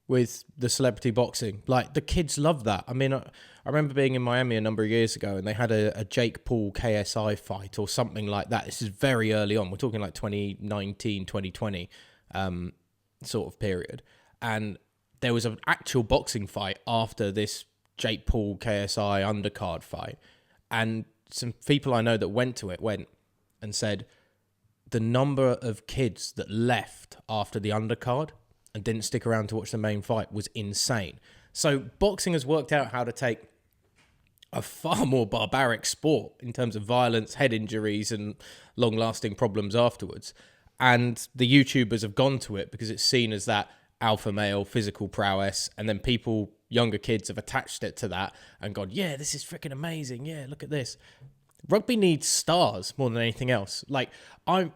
with the celebrity boxing. Like, the kids love that. I mean, I remember being in Miami a number of years ago, and they had a Jake Paul KSI fight or something like that. This is very early on. We're talking like 2019, 2020 sort of period. And there was an actual boxing fight after this Jake Paul KSI undercard fight. And some people I know that went and said the number of kids that left after the undercard and didn't stick around to watch the main fight was insane. So boxing has worked out how to take a far more barbaric sport in terms of violence, head injuries, and long-lasting problems afterwards. And the YouTubers have gone to it because it's seen as that alpha male physical prowess, and then younger kids have attached it to that and gone, yeah, this is freaking amazing. Yeah, look at this. Rugby needs stars more than anything else. Like, I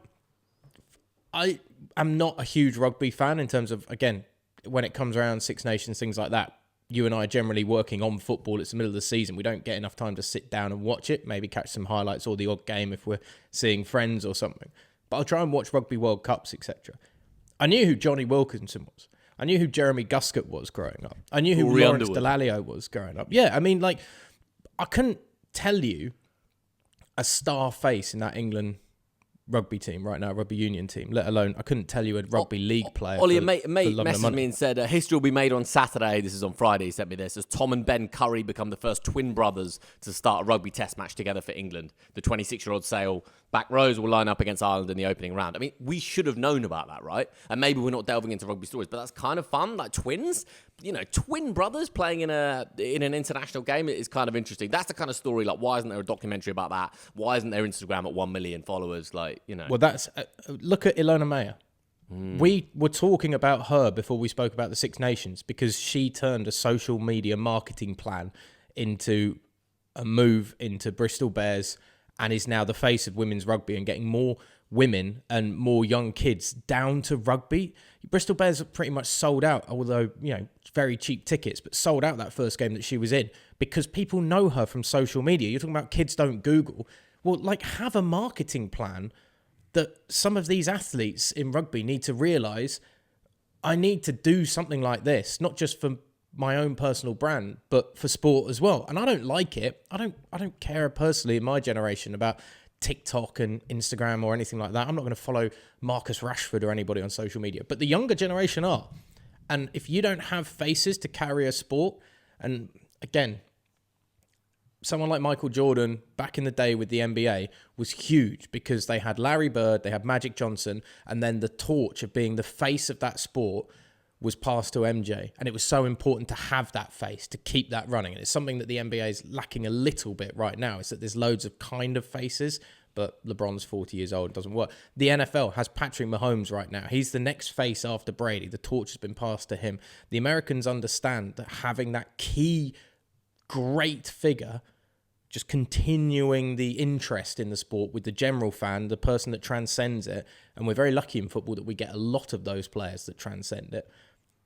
am not a huge rugby fan in terms of, again, when it comes around Six Nations, things like that. You and I are generally working on football. It's the middle of the season. We don't get enough time to sit down and watch it, maybe catch some highlights or the odd game if we're seeing friends or something. But I'll try and watch Rugby World Cups, etc. I knew who Johnny Wilkinson was. I knew who Jeremy Guscott was growing up. I knew who Lawrence Dallaglio was growing up. Yeah, I mean, like, I couldn't tell you a star face in that England rugby team right now, rugby union team, let alone, I couldn't tell you a rugby league player. Ollie, a mate messaged me and said, history will be made on Saturday. This is on Friday. He sent me this. As Tom and Ben Curry become the first twin brothers to start a rugby test match together for England. The 26-year-old Sale back rows will line up against Ireland in the opening round. I mean, we should have known about that, right? And maybe we're not delving into rugby stories, but that's kind of fun. Like twins, twin brothers playing in an international game is kind of interesting. That's the kind of story. Like, why isn't there a documentary about that? Why isn't there Instagram at 1 million followers? Well, that's look at Ilona Meyer. We were talking about her before we spoke about the Six Nations because she turned a social media marketing plan into a move into Bristol Bears and is now the face of women's rugby and getting more women and more young kids down to rugby. Bristol Bears are pretty much sold out, although, very cheap tickets, but sold out that first game that she was in because people know her from social media. You're talking about kids don't Google. Well, have a marketing plan that some of these athletes in rugby need to realise, I need to do something like this, not just for my own personal brand, but for sport as well. And I don't like it. I don't care personally in my generation about TikTok and Instagram or anything like that. I'm not going to follow Marcus Rashford or anybody on social media, but the younger generation are. And if you don't have faces to carry a sport, and again, someone like Michael Jordan back in the day with the NBA was huge because they had Larry Bird, they had Magic Johnson, and then the torch of being the face of that sport was passed to MJ. And it was so important to have that face, to keep that running. And it's something that the NBA is lacking a little bit right now, is that there's loads of kind of faces, but LeBron's 40 years old, it doesn't work. The NFL has Patrick Mahomes right now. He's the next face after Brady. The torch has been passed to him. The Americans understand that having that key great figure, just continuing the interest in the sport with the general fan, the person that transcends it. And we're very lucky in football that we get a lot of those players that transcend it.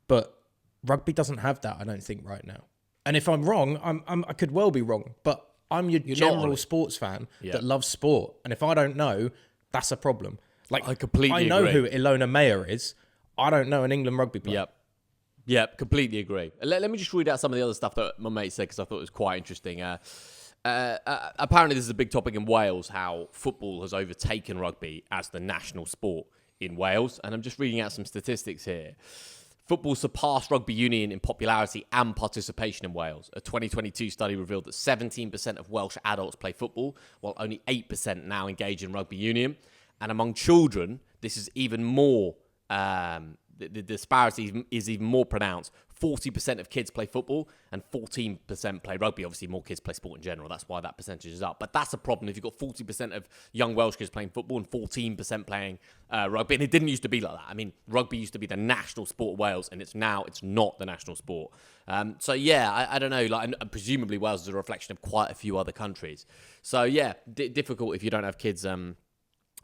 But rugby doesn't have that, I don't think, right now. And if I'm wrong, I could well be wrong, but I'm your general sports fan that loves sport. And if I don't know, that's a problem. I completely know agree. who Ilona Meyer is. I don't know an England rugby player. Yep, completely agree. Let me just read out some of the other stuff that my mate said because I thought it was quite interesting. Apparently, this is a big topic in Wales, how football has overtaken rugby as the national sport in Wales. And I'm just reading out some statistics here. Football surpassed rugby union in popularity and participation in Wales. A 2022 study revealed that 17% of Welsh adults play football, while only 8% now engage in rugby union. And among children, this is even more, the disparity is even more pronounced. 40% of kids play football and 14% play rugby. Obviously, more kids play sport in general. That's why that percentage is up. But that's a problem if you've got 40% of young Welsh kids playing football and 14% playing rugby. And it didn't used to be like that. I mean, rugby used to be the national sport of Wales, and it's not the national sport. I don't know. And presumably Wales is a reflection of quite a few other countries. So, difficult if you don't have kids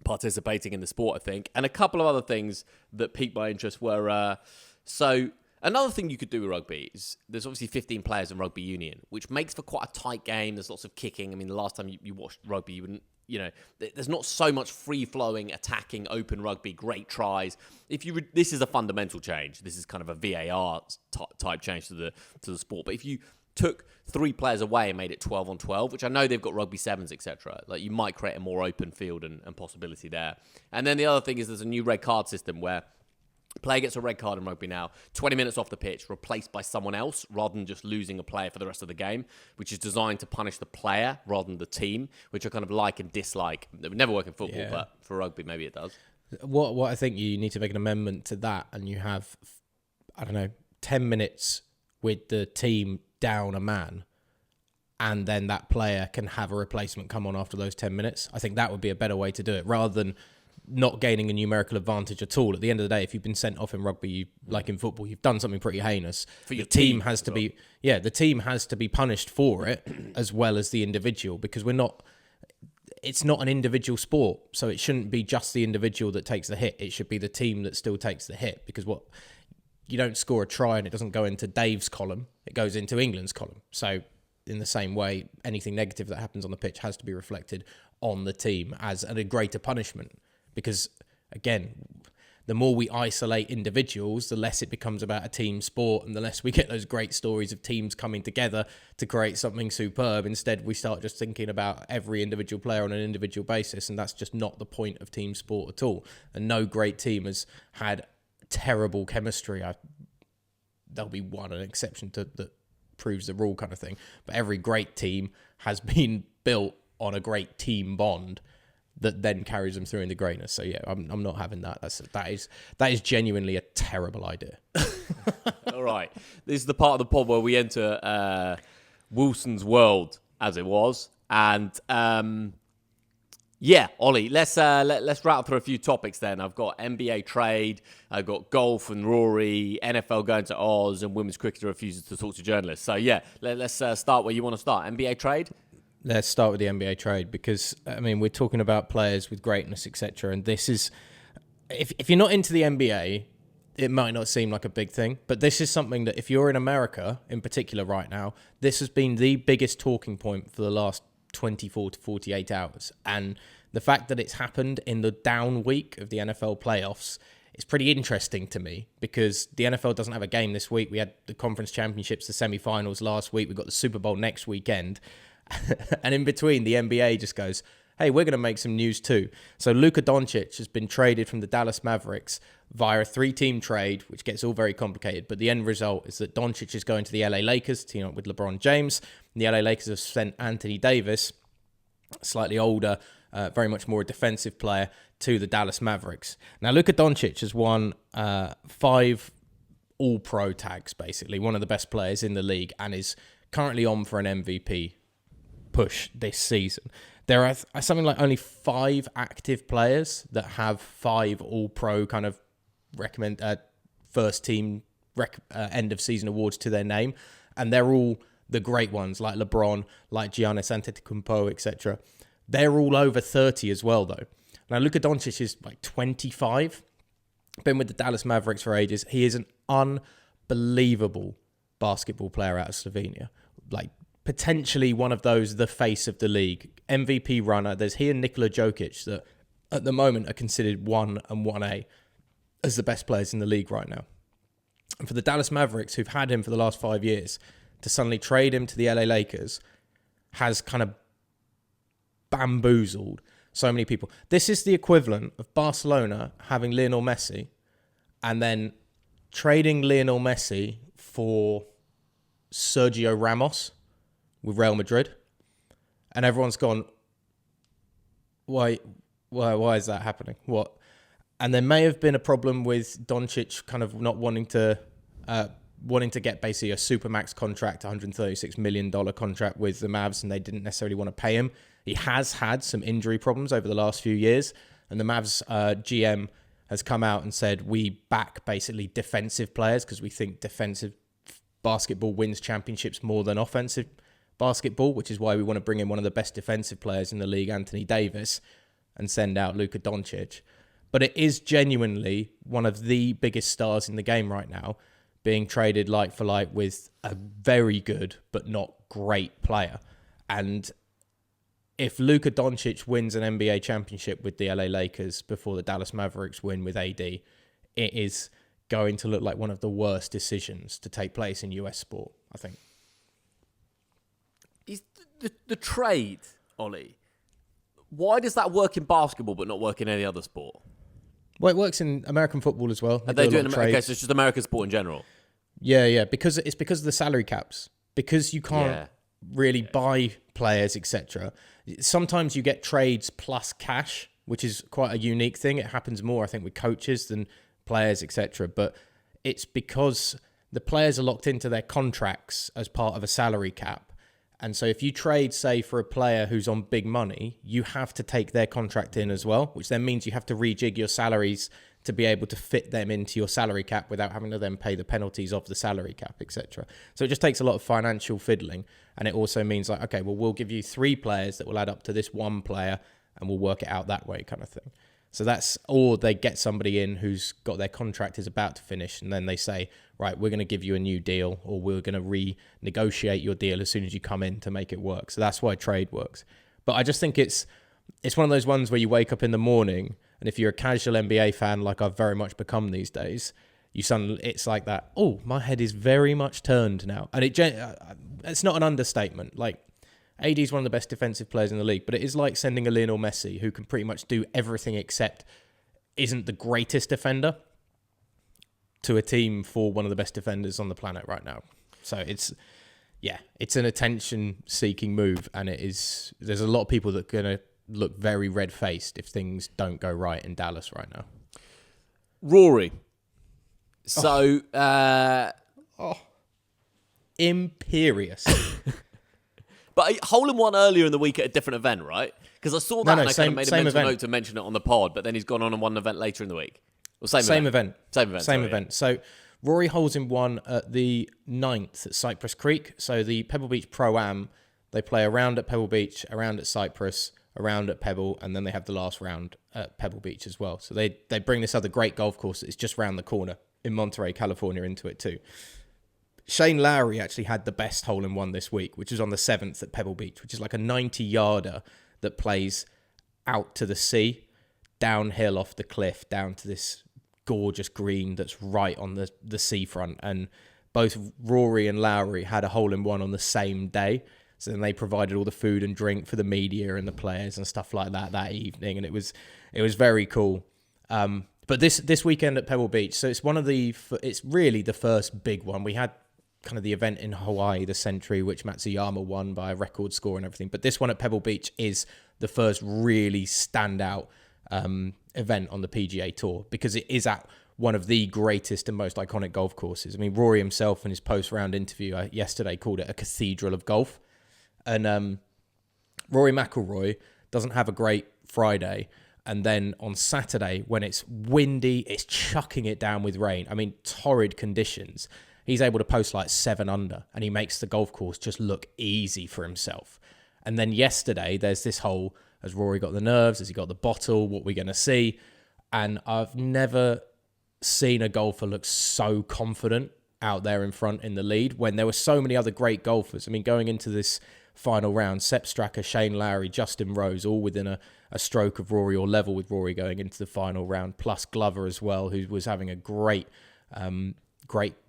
participating in the sport, I think. And a couple of other things that piqued my interest were... Another thing you could do with rugby is there's obviously 15 players in rugby union, which makes for quite a tight game. There's lots of kicking. I mean, the last time you watched rugby, you wouldn't, there's not so much free-flowing, attacking, open rugby, great tries. This is a fundamental change. This is kind of a VAR type change to the sport. But if you took 3 players away and made it 12 on 12, which I know they've got rugby sevens, etc., you might create a more open field and possibility there. And then the other thing is there's a new red card system where player gets a red card in rugby now, 20 minutes off the pitch, replaced by someone else, rather than just losing a player for the rest of the game, which is designed to punish the player rather than the team, which I kind of like and dislike. It would never work in football, but for rugby, maybe it does. What I think you need to make an amendment to that, and you have, 10 minutes with the team down a man, and then that player can have a replacement come on after those 10 minutes. I think that would be a better way to do it, rather than not gaining a numerical advantage at all. At the end of the day, if you've been sent off in rugby, like in football, you've done something pretty heinous. For your the team has to be, the team has to be punished for it as well as the individual, because it's not an individual sport. So it shouldn't be just the individual that takes the hit. It should be the team that still takes the hit, because you don't score a try and it doesn't go into Dave's column. It goes into England's column. So in the same way, anything negative that happens on the pitch has to be reflected on the team as a greater punishment. Because, again, the more we isolate individuals, the less it becomes about a team sport, and the less we get those great stories of teams coming together to create something superb. Instead, we start just thinking about every individual player on an individual basis, and that's just not the point of team sport at all. And no great team has had terrible chemistry. There'll be an exception to that proves the rule kind of thing. But every great team has been built on a great team bond that then carries them through into greatness. So yeah, I'm not having that. That is genuinely a terrible idea. All right, this is the part of the pod where we enter Wilson's world, as it was, and yeah, Ollie, let's rattle through a few topics then. I've got NBA trade, I've got golf and Rory, NFL going to Oz, and women's cricketer refuses to talk to journalists. So yeah, let's start where you want to start. NBA trade? Let's start with the NBA trade because, I mean, we're talking about players with greatness, etc. And this is, if you're not into the NBA, it might not seem like a big thing, but this is something that if you're in America in particular right now, this has been the biggest talking point for the last 24 to 48 hours. And the fact that it's happened in the down week of the NFL playoffs is pretty interesting to me because the NFL doesn't have a game this week. We had the conference championships, the semifinals last week. We've got the Super Bowl next weekend. And in between, the NBA just goes, hey, we're going to make some news too. So Luka Dončić has been traded from the Dallas Mavericks via a 3-team trade, which gets all very complicated. But the end result is that Dončić is going to the LA Lakers, team up with LeBron James. And the LA Lakers have sent Anthony Davis, slightly older, very much more a defensive player, to the Dallas Mavericks. Now, Luka Dončić has won 5 All-Pro tags, basically, one of the best players in the league, and is currently on for an MVP push this season. There are something like only 5 active players that have 5 All-Pro kind of first team end of season awards to their name, and they're all the great ones like LeBron, like Giannis Antetokounmpo, etc. They're all over 30 as well, though. Now Luka Dončić is like 25, been with the Dallas Mavericks for ages. He is an unbelievable basketball player out of Slovenia, like potentially one of those, the face of the league, MVP runner. There's he and Nikola Jokic that at the moment are considered 1 and 1A as the best players in the league right now. And for the Dallas Mavericks, who've had him for the last 5 years, to suddenly trade him to the LA Lakers has kind of bamboozled so many people. This is the equivalent of Barcelona having Lionel Messi and then trading Lionel Messi for Sergio Ramos with Real Madrid, and everyone's gone, why is that happening? What? And there may have been a problem with Dončić kind of not wanting to get basically a supermax contract, $136 million contract with the Mavs, and they didn't necessarily want to pay him. He has had some injury problems over the last few years, and the Mavs GM has come out and said, we back basically defensive players because we think defensive basketball wins championships more than offensive basketball, which is why we want to bring in one of the best defensive players in the league, Anthony Davis, and send out Luka Dončić. But it is genuinely one of the biggest stars in the game right now, being traded like for like with a very good but not great player. And if Luka Dončić wins an NBA championship with the LA Lakers before the Dallas Mavericks win with AD, it is going to look like one of the worst decisions to take place in US sport, I think. Is the trade, Ollie, why does that work in basketball but not work in any other sport? Well, it works in American football as well. Are they doing okay, so it's just American sport in general? Yeah, because it's because of the salary caps. Because you can't really buy players, etc. Sometimes you get trades plus cash, which is quite a unique thing. It happens more, I think, with coaches than players, etc. But it's because the players are locked into their contracts as part of a salary cap. And so if you trade, say, for a player who's on big money, you have to take their contract in as well, which then means you have to rejig your salaries to be able to fit them into your salary cap without having to then pay the penalties of the salary cap, etc. So it just takes a lot of financial fiddling. And it also means like, okay, well, we'll give you 3 players that will add up to this 1 player and we'll work it out that way kind of thing. So that's, or they get somebody in who's got their contract is about to finish and then they say, right, we're going to give you a new deal or we're going to renegotiate your deal as soon as you come in to make it work. So that's why trade works. But I just think it's one of those ones where you wake up in the morning And if you're a casual NBA fan, like I've very much become these days, it's like that. Oh, my head is very much turned now, and it's not an understatement. Like AD is one of the best defensive players in the league, but it is like sending a Lionel Messi who can pretty much do everything except isn't the greatest defender to a team for one of the best defenders on the planet right now. So it's an attention-seeking move, and there's a lot of people that are going to look very red-faced if things don't go right in Dallas right now. Rory. So, imperious. But hole in one earlier in the week at a different event, right? Because I saw that and I kind of made a mental note to mention it on the pod, but then he's gone on and one event later in the week. Well, same event. So Rory holes in one at the 9th at Cypress Creek. So the Pebble Beach Pro-Am, they play a round at Pebble Beach, a round at Cypress, a round at Pebble, and then they have the last round at Pebble Beach as well. So they bring this other great golf course that is just round the corner in Monterey, California into it too. Shane Lowry actually had the best hole in one this week, which was on the 7th at Pebble Beach, which is like a 90-yarder that plays out to the sea, downhill off the cliff, down to this gorgeous green that's right on the seafront. And both Rory and Lowry had a hole in one on the same day. So then they provided all the food and drink for the media and the players and stuff like that evening. And it was very cool. But this weekend at Pebble Beach, so it's really the first big one. We had kind of the event in Hawaii, the Century, which Matsuyama won by a record score and everything. But this one at Pebble Beach is the first really standout event on the PGA Tour, because it is at one of the greatest and most iconic golf courses. I mean, Rory himself in his post-round interview yesterday called it a cathedral of golf. And Rory McIlroy doesn't have a great Friday. And then on Saturday, when it's windy, it's chucking it down with rain. I mean, torrid conditions. He's able to post like 7 under, and he makes the golf course just look easy for himself. And then yesterday, there's this hole, has Rory got the nerves? Has he got the bottle? What we're going to see? And I've never seen a golfer look so confident out there in front in the lead when there were so many other great golfers. I mean, going into this final round, Sepp Straka, Shane Lowry, Justin Rose, all within a stroke of Rory or level with Rory going into the final round, plus Glover as well, who was having a great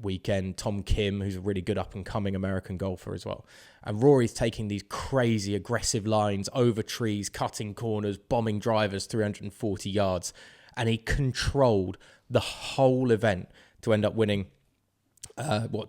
weekend. Tom Kim, who's a really good up-and-coming American golfer as well. And Rory's taking these crazy aggressive lines over trees, cutting corners, bombing drivers 340 yards. And he controlled the whole event to end up winning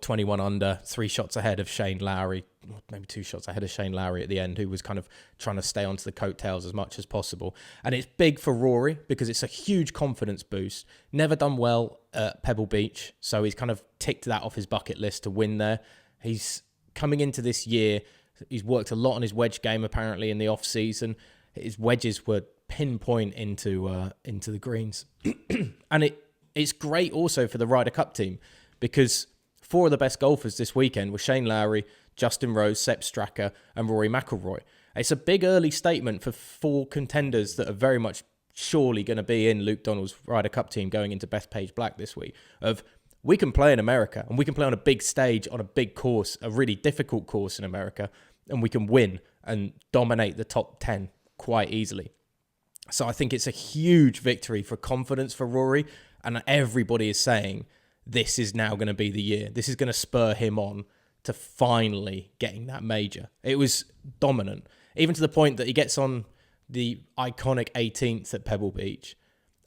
21 under, 3 shots ahead of Shane Lowry, maybe 2 shots ahead of Shane Lowry at the end, who was kind of trying to stay onto the coattails as much as possible. And it's big for Rory because it's a huge confidence boost. Never done well at Pebble Beach, so he's kind of ticked that off his bucket list to win there. He's coming into this year, he's worked a lot on his wedge game apparently in the off-season. His wedges were pinpoint into the greens. And it's great also for the Ryder Cup team, because 4 of the best golfers this weekend were Shane Lowry, Justin Rose, Sepp Straka, and Rory McIlroy. It's a big early statement for 4 contenders that are very much surely going to be in Luke Donald's Ryder Cup team going into Bethpage Black this week, of we can play in America, and we can play on a big stage, on a big course, a really difficult course in America, and we can win and dominate the top 10 quite easily. So I think it's a huge victory for confidence for Rory, and everybody is saying this is now going to be the year. This is going to spur him on to finally getting that major. It was dominant, even to the point that he gets on the iconic 18th at Pebble Beach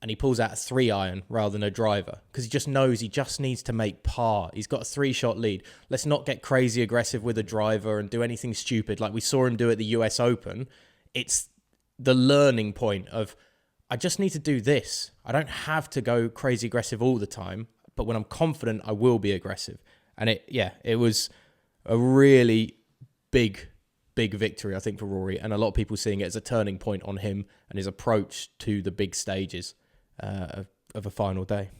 and he pulls out a 3-iron rather than a driver, because he just knows he just needs to make par. He's got a 3-shot lead. Let's not get crazy aggressive with a driver and do anything stupid like we saw him do at the US Open. It's the learning point of, I just need to do this. I don't have to go crazy aggressive all the time, but when I'm confident, I will be aggressive. And it was a really big victory, I think, for Rory, and a lot of people seeing it as a turning point on him and his approach to the big stages of a final day.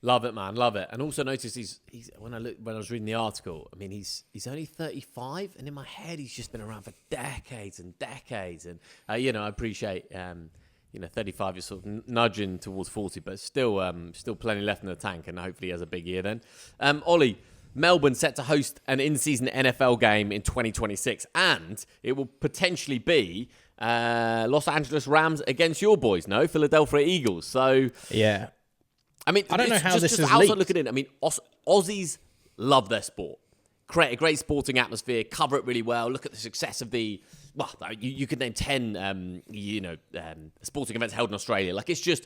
Love it, man, love it. And also notice he's when I was reading the article, I mean, he's only 35, and in my head he's just been around for decades and decades. And I appreciate 35 is sort of nudging towards 40, but still plenty left in the tank, and hopefully he has a big year then. Ollie, Melbourne set to host an in-season NFL game in 2026, and it will potentially be Los Angeles Rams against your boys, no? Philadelphia Eagles. So, yeah. I mean, I don't know how this is outside leaked. looking in. I mean, Aussies love their sport. Create a great sporting atmosphere, cover it really well. Look at the success of you could name 10, sporting events held in Australia. Like it's just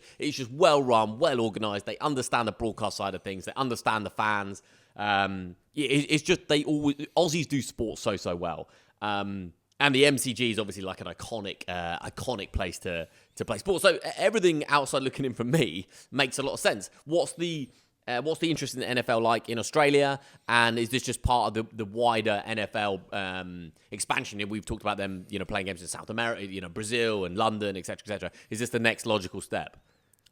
well run, well organised. They understand the broadcast side of things. They understand the fans. It's just Aussies do sport so well. And the MCG is obviously like an iconic place to play sport. So everything outside looking in from me makes a lot of sense. What's the interest in the NFL like in Australia? And is this just part of the wider NFL expansion? We've talked about them, playing games in South America, Brazil and London, etc., etc. Is this the next logical step?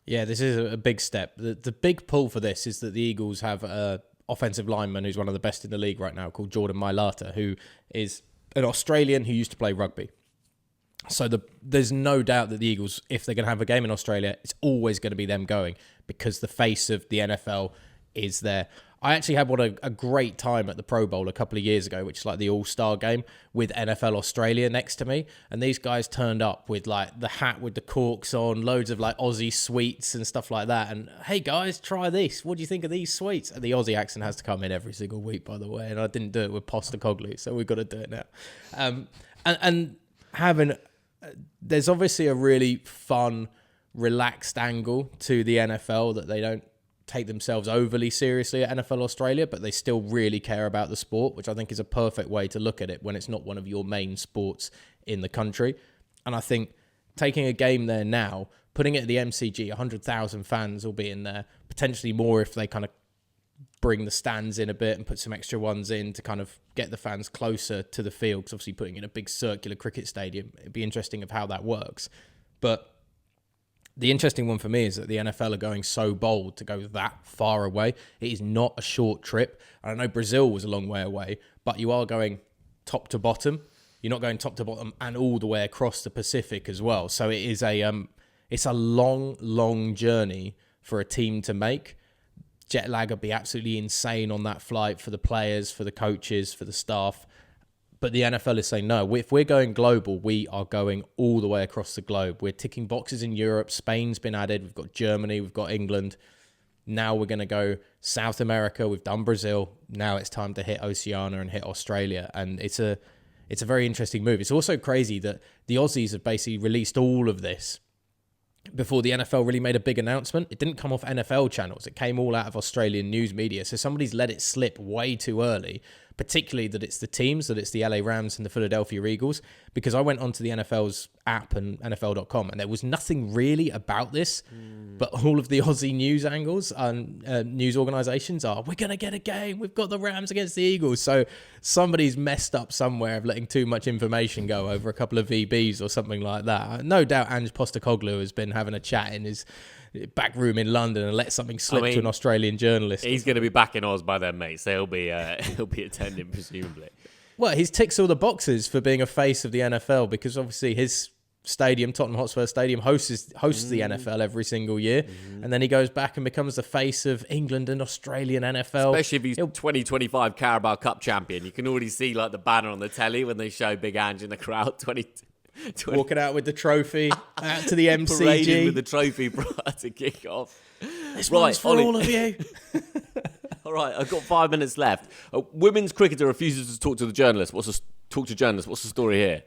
Yeah, this is a big step. The big pull for this is that the Eagles have an offensive lineman who's one of the best in the league right now called Jordan Mailata, who is an Australian who used to play rugby. So there's no doubt that the Eagles, if they're going to have a game in Australia, it's always going to be them going because the face of the NFL is there. I actually had a great time at the Pro Bowl a couple of years ago, which is like the All-Star game with NFL Australia next to me. And these guys turned up with like the hat with the corks on, loads of like Aussie sweets and stuff like that. And hey guys, try this. What do you think of these sweets? And the Aussie accent has to come in every single week, by the way. And I didn't do it with Postacoglu, so we've got to do it now. And having... There's obviously a really fun, relaxed angle to the NFL that they don't take themselves overly seriously at NFL Australia, but they still really care about the sport, which I think is a perfect way to look at it when it's not one of your main sports in the country. And I think taking a game there now, putting it at the MCG, 100,000 fans will be in there, potentially more if they kind of bring the stands in a bit and put some extra ones in to kind of get the fans closer to the field, because obviously putting in a big circular cricket stadium, it'd be interesting of how that works. But the interesting one for me is that the NFL are going so bold to go that far away. It is not a short trip. I know Brazil was a long way away, but you are going top to bottom. You're not going top to bottom and all the way across the Pacific as well. So it is it's a long journey for a team to make. Jet lag would be absolutely insane on that flight for the players, for the coaches, for the staff. But the NFL is saying, no, if we're going global, we are going all the way across the globe. We're ticking boxes in Europe. Spain's been added. We've got Germany. We've got England. Now we're going to go South America. We've done Brazil. Now it's time to hit Oceania and hit Australia. And it's a very interesting move. It's also crazy that the Aussies have basically released all of this before the NFL really made a big announcement. It didn't come off NFL channels. It came all out of Australian news media. So somebody's let it slip way too early, particularly that it's the teams, that it's the LA Rams and the Philadelphia Eagles, because I went onto the NFL's app and NFL.com and there was nothing really about this, but all of the Aussie news angles and news organizations are, we're going to get a game. We've got the Rams against the Eagles. So somebody's messed up somewhere of letting too much information go over a couple of VBs or something like that. No doubt Ange Postecoglou has been having a chat in his back room in London and let something slip to an Australian journalist. He's going to be back in Oz by then, mate. So he'll be attending presumably. Well, he ticks all the boxes for being a face of the NFL because obviously his stadium, Tottenham Hotspur Stadium, hosts the NFL every single year, and then he goes back and becomes the face of England and Australian NFL. Especially if he's 2025 Carabao Cup champion. You can already see like the banner on the telly when they show Big Ange in the crowd. 20 Walking out with the trophy out to the MCG. Parading with the trophy prior to kick off. This one's for all of you. All right, I've got 5 minutes left. A women's cricketer refuses to talk to the journalist. What's the story here?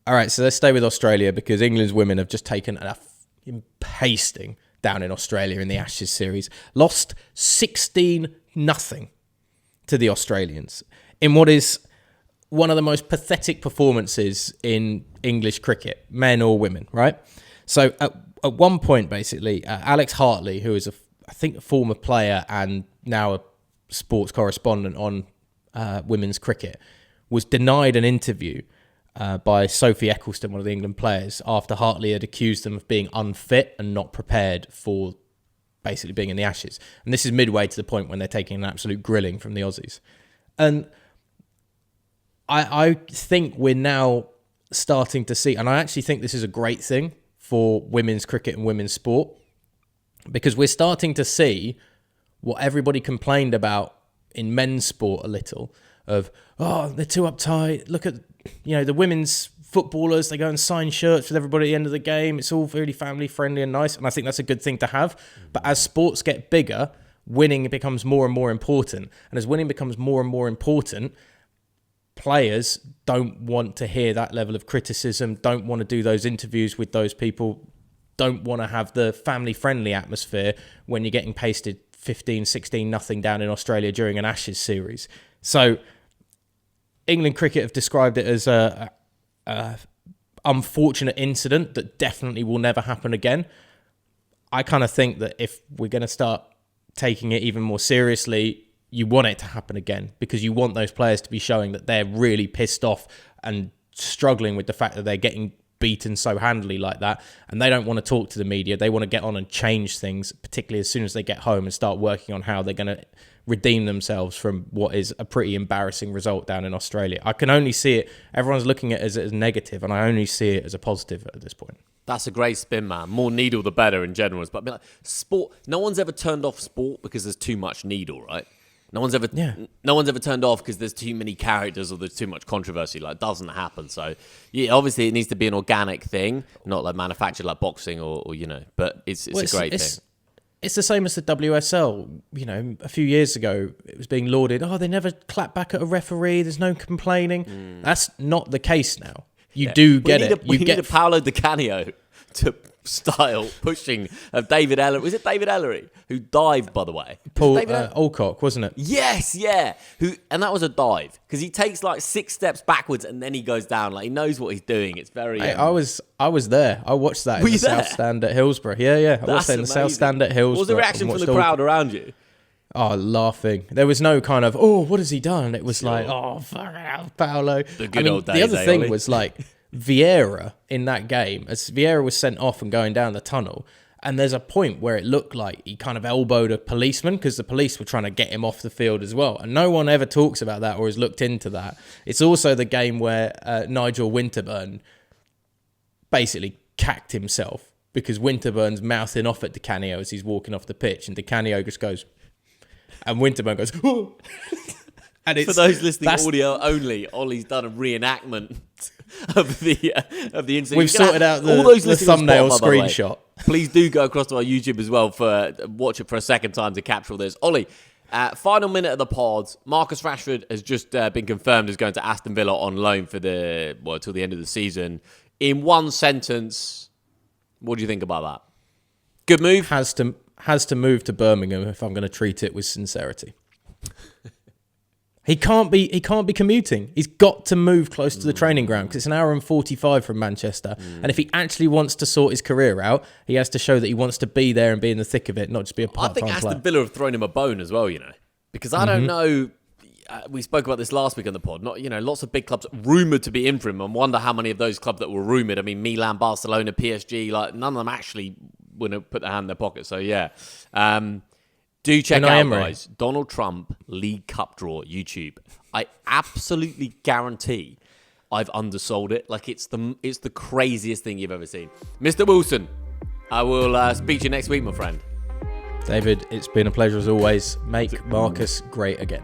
All right, so let's stay with Australia because England's women have just taken a pasting down in Australia in the Ashes series. Lost 16-0 to the Australians in what is one of the most pathetic performances in English cricket, men or women, right? So at one point, basically, Alex Hartley, who is I think a former player and now a sports correspondent on women's cricket, was denied an interview by Sophie Eccleston, one of the England players, after Hartley had accused them of being unfit and not prepared for basically being in the Ashes. And this is midway to the point when they're taking an absolute grilling from the Aussies. And I think we're now starting to see, and I actually think this is a great thing for women's cricket and women's sport, because we're starting to see what everybody complained about in men's sport a little, of, oh, they're too uptight. Look at, the women's footballers, they go and sign shirts with everybody at the end of the game. It's all really family friendly and nice. And I think that's a good thing to have. But as sports get bigger, winning becomes more and more important. And as winning becomes more and more important, players don't want to hear that level of criticism, don't want to do those interviews with those people, don't want to have the family-friendly atmosphere when you're getting pasted 15, 16, nothing down in Australia during an Ashes series. So England cricket have described it as a unfortunate incident that definitely will never happen again. I kind of think that if we're going to start taking it even more seriously, you want it to happen again, because you want those players to be showing that they're really pissed off and struggling with the fact that they're getting beaten so handily like that, and they don't want to talk to the media. They want to get on and change things, particularly as soon as they get home, and start working on how they're going to redeem themselves from what is a pretty embarrassing result down in Australia. I can only see it, everyone's looking at it as negative, and I only see it as a positive at this point. That's a great spin, man. More needle, the better in general. But I mean, like, sport, no one's ever turned off sport because there's too much needle, right? No one's ever turned off because there's too many characters or there's too much controversy. Like, it doesn't happen. So, yeah, obviously it needs to be an organic thing, not like manufactured like boxing or you know. But it's a great thing. It's the same as the WSL. You know, a few years ago, it was being lauded. Oh, they never clap back at a referee. There's no complaining. That's not the case now. You do get it. We need a Paolo Di Canio to style pushing of David Ellery. Was it David Ellery who dived, by the way? Paul Alcock, wasn't it? Yes, yeah. And that was a dive because he takes like 6 steps backwards and then he goes down. Like, he knows what he's doing. It's very. I was there. I watched that in the South Stand at Hillsborough. Yeah. I watched that in the South Stand at Hillsborough. What was the reaction from the crowd around you? Oh, laughing. There was no kind of, oh, what has he done? It was like, oh, fuck out, Paolo. The good old days. The other thing Ollie? was like Vieira in that game, as Vieira was sent off and going down the tunnel, and there's a point where it looked like he kind of elbowed a policeman because the police were trying to get him off the field as well. And no one ever talks about that or has looked into that. It's also the game where Nigel Winterburn basically cacked himself because Winterburn's mouthing off at Di Canio as he's walking off the pitch, and Di Canio just goes, and Winterburn goes, oh. And it's, for those listening audio only, Ollie's done a reenactment of the incident. We've sorted out the thumbnail screenshot. Please do go across to our YouTube as well for watch it for a second time to capture all this. Ollie, final minute of the pod. Marcus Rashford has just been confirmed as going to Aston Villa on loan for till the end of the season. In one sentence, what do you think about that? Good move. Has to move to Birmingham if I'm going to treat it with sincerity. He can't be commuting. He's got to move close to the training ground because it's an hour and 45 from Manchester. And if he actually wants to sort his career out, he has to show that he wants to be there and be in the thick of it, not just be a part-time player. I think Aston Villa have thrown him a bone as well, you know, because I don't know. We spoke about this last week on the pod. Lots of big clubs rumoured to be in for him, and wonder how many of those clubs that were rumoured. I mean, Milan, Barcelona, PSG, like none of them actually want to put their hand in their pocket. So yeah. Do check out, guys, Donald Trump League Cup draw YouTube. I absolutely guarantee I've undersold it. Like, it's the craziest thing you've ever seen. Mr. Wilson, I will speak to you next week, my friend. David, it's been a pleasure as always. Make Marcus great again.